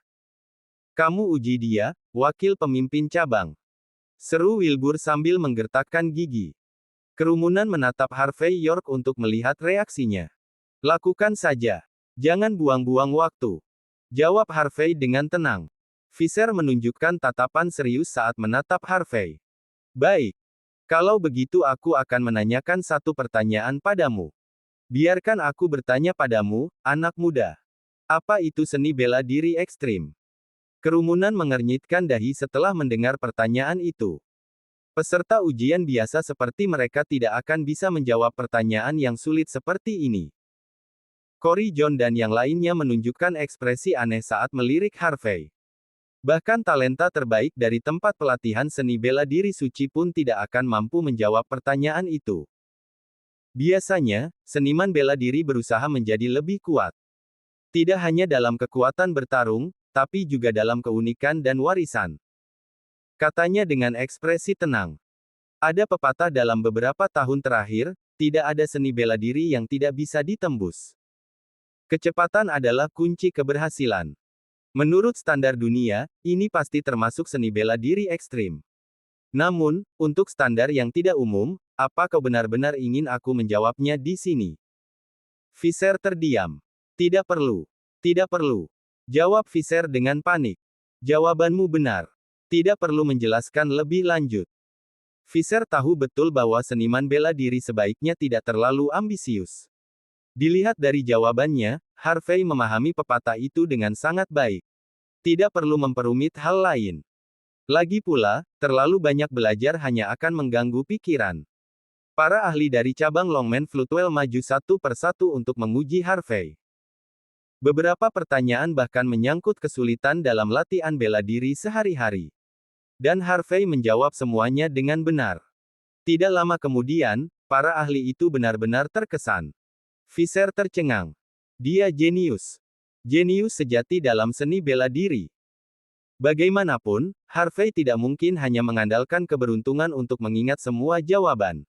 Kamu uji dia, wakil pemimpin cabang. Seru Wilbur sambil menggertakkan gigi. Kerumunan menatap Harvey York untuk melihat reaksinya. Lakukan saja. Jangan buang-buang waktu. Jawab Harvey dengan tenang. Fisher menunjukkan tatapan serius saat menatap Harvey. Baik. Kalau begitu aku akan menanyakan satu pertanyaan padamu. Biarkan aku bertanya padamu, anak muda. Apa itu seni bela diri ekstrim? Kerumunan mengernyitkan dahi setelah mendengar pertanyaan itu. Peserta ujian biasa seperti mereka tidak akan bisa menjawab pertanyaan yang sulit seperti ini. Cory John dan yang lainnya menunjukkan ekspresi aneh saat melirik Harvey. Bahkan talenta terbaik dari tempat pelatihan seni bela diri suci pun tidak akan mampu menjawab pertanyaan itu. Biasanya, seniman bela diri berusaha menjadi lebih kuat. Tidak hanya dalam kekuatan bertarung, tapi juga dalam keunikan dan warisan. Katanya dengan ekspresi tenang. Ada pepatah dalam beberapa tahun terakhir, tidak ada seni bela diri yang tidak bisa ditembus. Kecepatan adalah kunci keberhasilan. Menurut standar dunia, ini pasti termasuk seni bela diri ekstrim. Namun, untuk standar yang tidak umum, apa kau benar-benar ingin aku menjawabnya di sini? Fisher terdiam. Tidak perlu. Tidak perlu. Jawab Fisher dengan panik. Jawabanmu benar. Tidak perlu menjelaskan lebih lanjut. Fisher tahu betul bahwa seniman bela diri sebaiknya tidak terlalu ambisius. Dilihat dari jawabannya, Harvey memahami pepatah itu dengan sangat baik. Tidak perlu memperumit hal lain. Lagi pula, terlalu banyak belajar hanya akan mengganggu pikiran. Para ahli dari cabang Longman Floodwell maju satu persatu untuk menguji Harvey. Beberapa pertanyaan bahkan menyangkut kesulitan dalam latihan bela diri sehari-hari. Dan Harvey menjawab semuanya dengan benar. Tidak lama kemudian, para ahli itu benar-benar terkesan. Fisher tercengang. Dia jenius. Jenius sejati dalam seni bela diri. Bagaimanapun, Harvey tidak mungkin hanya mengandalkan keberuntungan untuk mengingat semua jawaban.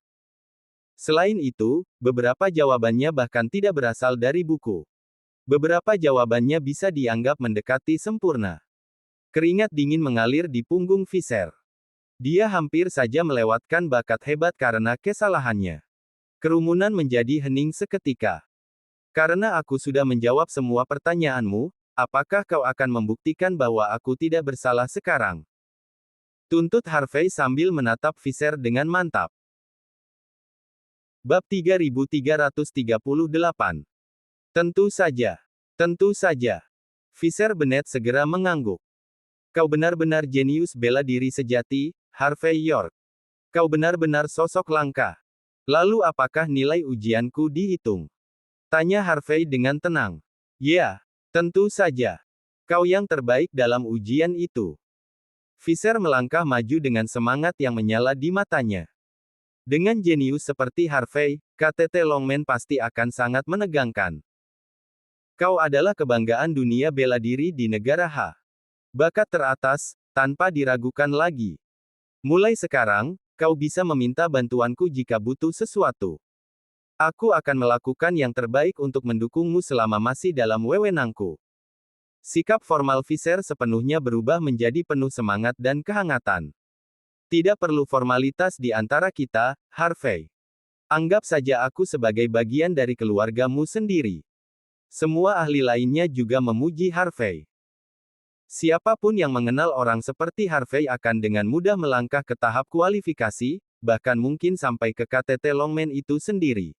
Selain itu, beberapa jawabannya bahkan tidak berasal dari buku. Beberapa jawabannya bisa dianggap mendekati sempurna. Keringat dingin mengalir di punggung Fisher. Dia hampir saja melewatkan bakat hebat karena kesalahannya. Kerumunan menjadi hening seketika. Karena aku sudah menjawab semua pertanyaanmu, apakah kau akan membuktikan bahwa aku tidak bersalah sekarang? Tuntut Harvey sambil menatap Visser dengan mantap. Bab 3338. Tentu saja. Tentu saja. Visser Bennet segera mengangguk. Kau benar-benar jenius bela diri sejati, Harvey York. Kau benar-benar sosok langka. Lalu apakah nilai ujianku dihitung? Tanya Harvey dengan tenang. Ya, tentu saja. Kau yang terbaik dalam ujian itu. Visser melangkah maju dengan semangat yang menyala di matanya. Dengan jenius seperti Harvey, KTT Longman pasti akan sangat menegangkan. Kau adalah kebanggaan dunia bela diri di negara H. Bakat teratas, tanpa diragukan lagi. Mulai sekarang, kau bisa meminta bantuanku jika butuh sesuatu. Aku akan melakukan yang terbaik untuk mendukungmu selama masih dalam wewenangku. Sikap formal Visser sepenuhnya berubah menjadi penuh semangat dan kehangatan. Tidak perlu formalitas di antara kita, Harvey. Anggap saja aku sebagai bagian dari keluargamu sendiri. Semua ahli lainnya juga memuji Harvey. Siapapun yang mengenal orang seperti Harvey akan dengan mudah melangkah ke tahap kualifikasi, bahkan mungkin sampai ke KTT Longman itu sendiri.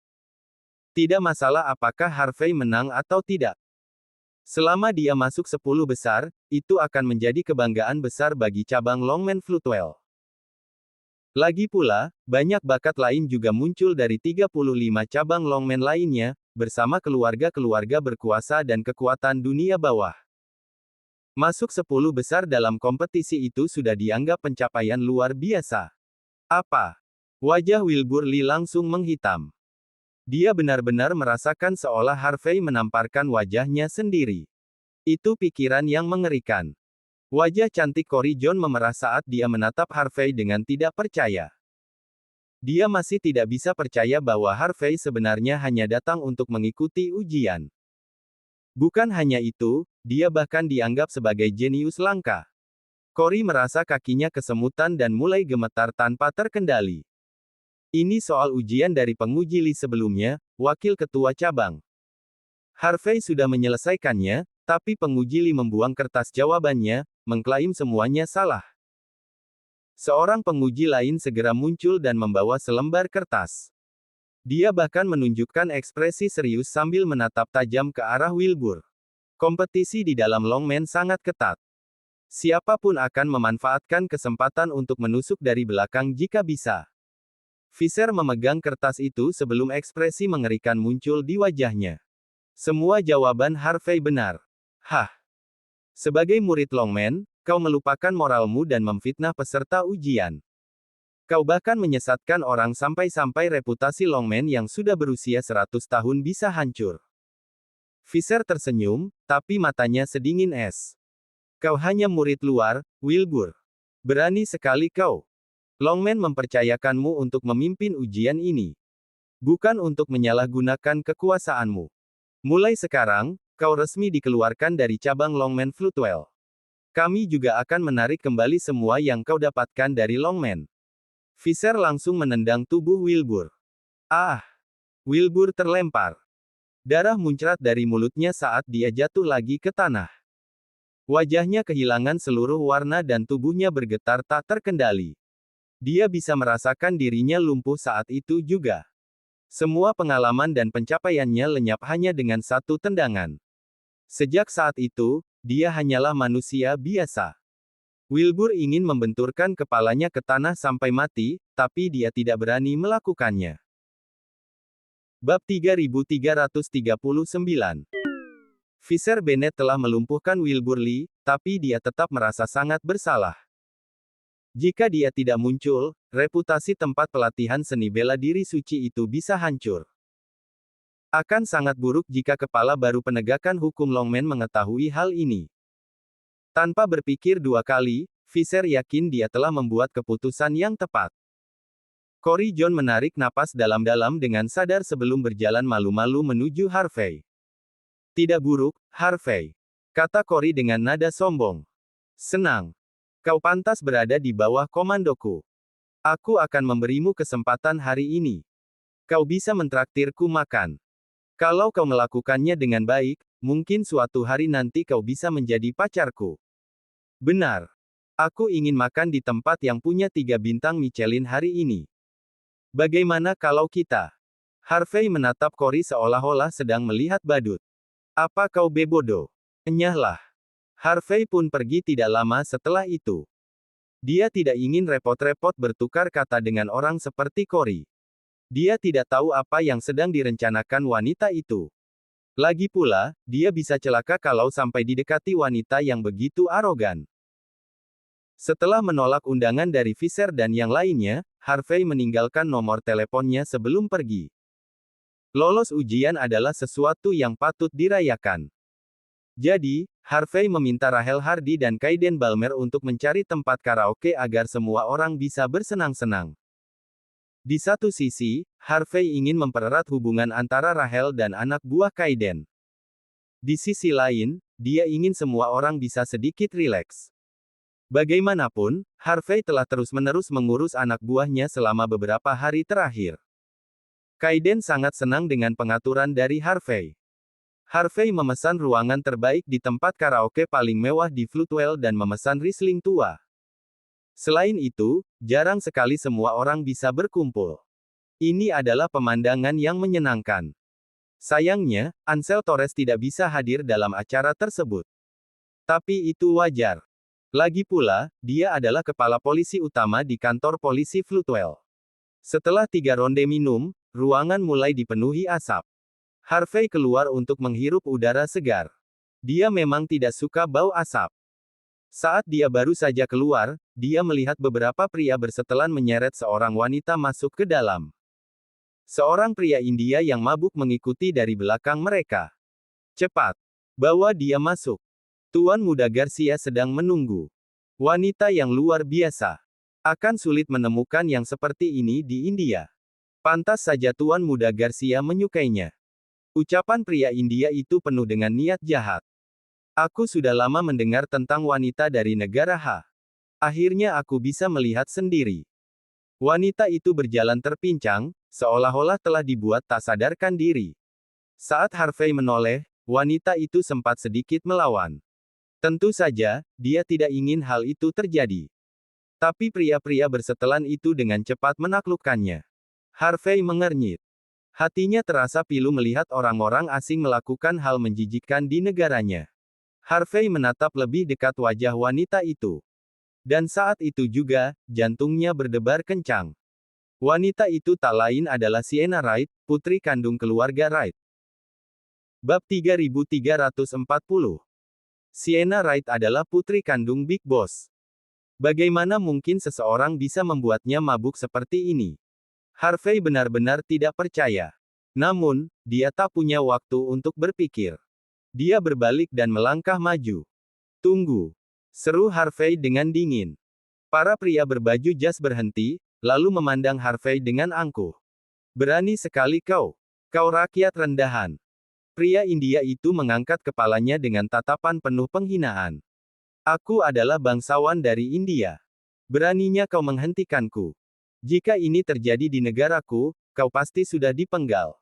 Tidak masalah apakah Harvey menang atau tidak. Selama dia masuk 10 besar, itu akan menjadi kebanggaan besar bagi cabang Longman Floatwell. Lagi pula, banyak bakat lain juga muncul dari 35 cabang Longman lainnya, bersama keluarga-keluarga berkuasa dan kekuatan dunia bawah. Masuk 10 besar dalam kompetisi itu sudah dianggap pencapaian luar biasa. Apa? Wajah Wilbur Lee langsung menghitam. Dia benar-benar merasakan seolah Harvey menamparkan wajahnya sendiri. Itu pikiran yang mengerikan. Wajah cantik Cory John memerah saat dia menatap Harvey dengan tidak percaya. Dia masih tidak bisa percaya bahwa Harvey sebenarnya hanya datang untuk mengikuti ujian. Bukan hanya itu, dia bahkan dianggap sebagai jenius langka. Cory merasa kakinya kesemutan dan mulai gemetar tanpa terkendali. Ini soal ujian dari penguji Lee sebelumnya, wakil ketua cabang. Harvey sudah menyelesaikannya, tapi penguji Lee membuang kertas jawabannya, mengklaim semuanya salah. Seorang penguji lain segera muncul dan membawa selembar kertas. Dia bahkan menunjukkan ekspresi serius sambil menatap tajam ke arah Wilbur. Kompetisi di dalam Longman sangat ketat. Siapapun akan memanfaatkan kesempatan untuk menusuk dari belakang jika bisa. Visser memegang kertas itu sebelum ekspresi mengerikan muncul di wajahnya. Semua jawaban Harvey benar. Hah? Sebagai murid Longman, kau melupakan moralmu dan memfitnah peserta ujian. Kau bahkan menyesatkan orang sampai-sampai reputasi Longman yang sudah berusia 100 tahun bisa hancur. Visser tersenyum, tapi matanya sedingin es. Kau hanya murid luar, Wilbur. Berani sekali kau. Longman mempercayakanmu untuk memimpin ujian ini. Bukan untuk menyalahgunakan kekuasaanmu. Mulai sekarang, kau resmi dikeluarkan dari cabang Longman Floatwell. Kami juga akan menarik kembali semua yang kau dapatkan dari Longman. Visser langsung menendang tubuh Wilbur. Ah! Wilbur terlempar. Darah muncrat dari mulutnya saat dia jatuh lagi ke tanah. Wajahnya kehilangan seluruh warna dan tubuhnya bergetar tak terkendali. Dia bisa merasakan dirinya lumpuh saat itu juga. Semua pengalaman dan pencapaiannya lenyap hanya dengan satu tendangan. Sejak saat itu, dia hanyalah manusia biasa. Wilbur ingin membenturkan kepalanya ke tanah sampai mati, tapi dia tidak berani melakukannya. Bab 3339. Visser Bennet telah melumpuhkan Wilbur Lee, tapi dia tetap merasa sangat bersalah. Jika dia tidak muncul, reputasi tempat pelatihan seni bela diri suci itu bisa hancur. Akan sangat buruk jika kepala baru penegakan hukum Longman mengetahui hal ini. Tanpa berpikir dua kali, Visser yakin dia telah membuat keputusan yang tepat. Cory John menarik napas dalam-dalam dengan sadar sebelum berjalan malu-malu menuju Harvey. Tidak buruk, Harvey. Kata Cory dengan nada sombong. Senang. Kau pantas berada di bawah komandoku. Aku akan memberimu kesempatan hari ini. Kau bisa mentraktirku makan. Kalau kau melakukannya dengan baik, mungkin suatu hari nanti kau bisa menjadi pacarku. Benar. Aku ingin makan di tempat yang punya 3 bintang Michelin hari ini. Bagaimana kalau kita? Harvey menatap Cory seolah-olah sedang melihat badut. Apa kau bebodo? Enyahlah. Harvey pun pergi tidak lama setelah itu. Dia tidak ingin repot-repot bertukar kata dengan orang seperti Cory. Dia tidak tahu apa yang sedang direncanakan wanita itu. Lagi pula, dia bisa celaka kalau sampai didekati wanita yang begitu arogan. Setelah menolak undangan dari Fisher dan yang lainnya, Harvey meninggalkan nomor teleponnya sebelum pergi. Lolos ujian adalah sesuatu yang patut dirayakan. Jadi, Harvey meminta Rachel Hardy dan Kaiden Balmer untuk mencari tempat karaoke agar semua orang bisa bersenang-senang. Di satu sisi, Harvey ingin mempererat hubungan antara Rachel dan anak buah Kaiden. Di sisi lain, dia ingin semua orang bisa sedikit rileks. Bagaimanapun, Harvey telah terus-menerus mengurus anak buahnya selama beberapa hari terakhir. Kaiden sangat senang dengan pengaturan dari Harvey. Harvey memesan ruangan terbaik di tempat karaoke paling mewah di Floodwell dan memesan Riesling tua. Selain itu, jarang sekali semua orang bisa berkumpul. Ini adalah pemandangan yang menyenangkan. Sayangnya, Ansel Torres tidak bisa hadir dalam acara tersebut. Tapi itu wajar. Lagi pula, dia adalah kepala polisi utama di kantor polisi Floodwell. Setelah 3 ronde minum, ruangan mulai dipenuhi asap. Harvey keluar untuk menghirup udara segar. Dia memang tidak suka bau asap. Saat dia baru saja keluar, dia melihat beberapa pria bersetelan menyeret seorang wanita masuk ke dalam. Seorang pria India yang mabuk mengikuti dari belakang mereka. Cepat, bawa dia masuk. Tuan Muda Garcia sedang menunggu. Wanita yang luar biasa. Akan sulit menemukan yang seperti ini di India. Pantas saja Tuan Muda Garcia menyukainya. Ucapan pria India itu penuh dengan niat jahat. Aku sudah lama mendengar tentang wanita dari negara H. Akhirnya aku bisa melihat sendiri. Wanita itu berjalan terpincang, seolah-olah telah dibuat tak sadarkan diri. Saat Harvey menoleh, wanita itu sempat sedikit melawan. Tentu saja, dia tidak ingin hal itu terjadi. Tapi pria-pria bersetelan itu dengan cepat menaklukkannya. Harvey mengernyit. Hatinya terasa pilu melihat orang-orang asing melakukan hal menjijikkan di negaranya. Harvey menatap lebih dekat wajah wanita itu. Dan saat itu juga, jantungnya berdebar kencang. Wanita itu tak lain adalah Sienna Wright, putri kandung keluarga Wright. Bab 3340. Sienna Wright adalah putri kandung Big Boss. Bagaimana mungkin seseorang bisa membuatnya mabuk seperti ini? Harvey benar-benar tidak percaya. Namun, dia tak punya waktu untuk berpikir. Dia berbalik dan melangkah maju. Tunggu, seru Harvey dengan dingin. Para pria berbaju jas berhenti, lalu memandang Harvey dengan angkuh. Berani sekali kau. Kau rakyat rendahan. Pria India itu mengangkat kepalanya dengan tatapan penuh penghinaan. Aku adalah bangsawan dari India. Beraninya kau menghentikanku. Jika ini terjadi di negaraku, kau pasti sudah dipenggal.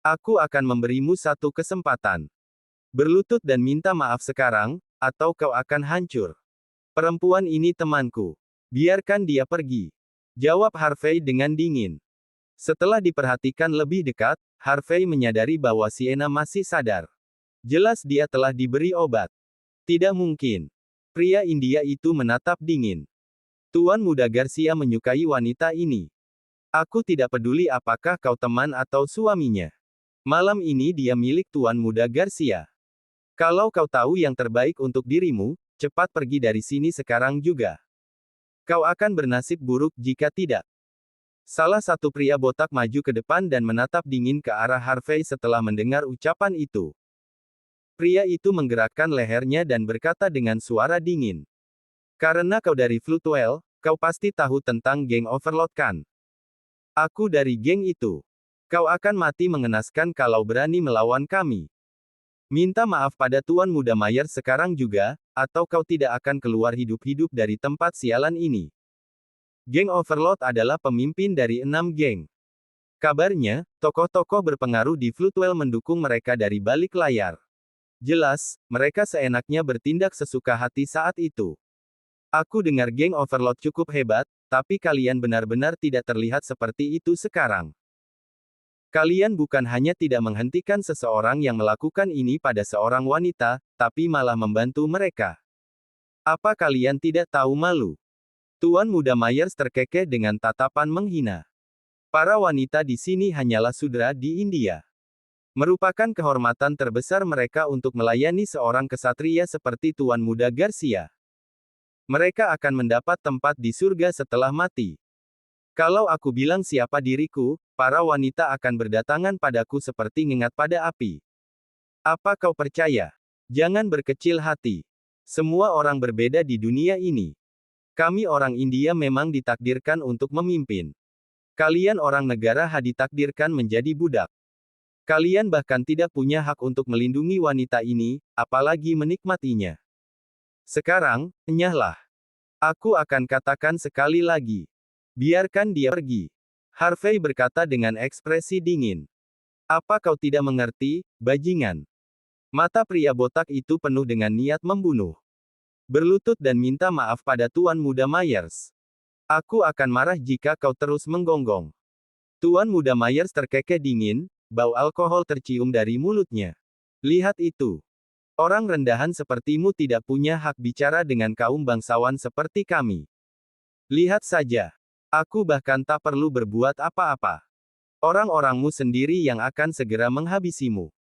Aku akan memberimu satu kesempatan. Berlutut dan minta maaf sekarang, atau kau akan hancur. Perempuan ini temanku. Biarkan dia pergi. Jawab Harvey dengan dingin. Setelah diperhatikan lebih dekat, Harvey menyadari bahwa Sienna masih sadar. Jelas dia telah diberi obat. Tidak mungkin. Pria India itu menatap dingin. Tuan Muda Garcia menyukai wanita ini. Aku tidak peduli apakah kau teman atau suaminya. Malam ini dia milik Tuan Muda Garcia. Kalau kau tahu yang terbaik untuk dirimu, cepat pergi dari sini sekarang juga. Kau akan bernasib buruk jika tidak. Salah satu pria botak maju ke depan dan menatap dingin ke arah Harvey setelah mendengar ucapan itu. Pria itu menggerakkan lehernya dan berkata dengan suara dingin. Karena kau dari Floodwell, kau pasti tahu tentang geng Overlord kan? Aku dari geng itu. Kau akan mati mengenaskan kalau berani melawan kami. Minta maaf pada Tuan Muda Mayer sekarang juga, atau kau tidak akan keluar hidup-hidup dari tempat sialan ini. Geng Overlord adalah pemimpin dari 6 geng. Kabarnya, tokoh-tokoh berpengaruh di Floodwell mendukung mereka dari balik layar. Jelas, mereka seenaknya bertindak sesuka hati saat itu. Aku dengar geng Overlord cukup hebat, tapi kalian benar-benar tidak terlihat seperti itu sekarang. Kalian bukan hanya tidak menghentikan seseorang yang melakukan ini pada seorang wanita, tapi malah membantu mereka. Apa kalian tidak tahu malu? Tuan Muda Myers terkekeh dengan tatapan menghina. Para wanita di sini hanyalah sudra di India. Merupakan kehormatan terbesar mereka untuk melayani seorang kesatria seperti Tuan Muda Garcia. Mereka akan mendapat tempat di surga setelah mati. Kalau aku bilang siapa diriku, para wanita akan berdatangan padaku seperti ngengat pada api. Apa kau percaya? Jangan berkecil hati. Semua orang berbeda di dunia ini. Kami orang India memang ditakdirkan untuk memimpin. Kalian orang negara ditakdirkan menjadi budak. Kalian bahkan tidak punya hak untuk melindungi wanita ini, apalagi menikmatinya. Sekarang, enyahlah. Aku akan katakan sekali lagi. Biarkan dia pergi. Harvey berkata dengan ekspresi dingin. Apa kau tidak mengerti, bajingan? Mata pria botak itu penuh dengan niat membunuh. Berlutut dan minta maaf pada Tuan Muda Myers. Aku akan marah jika kau terus menggonggong. Tuan Muda Myers terkekeh dingin, bau alkohol tercium dari mulutnya. Lihat itu. Orang rendahan sepertimu tidak punya hak bicara dengan kaum bangsawan seperti kami. Lihat saja. Aku bahkan tak perlu berbuat apa-apa. Orang-orangmu sendiri yang akan segera menghabisimu.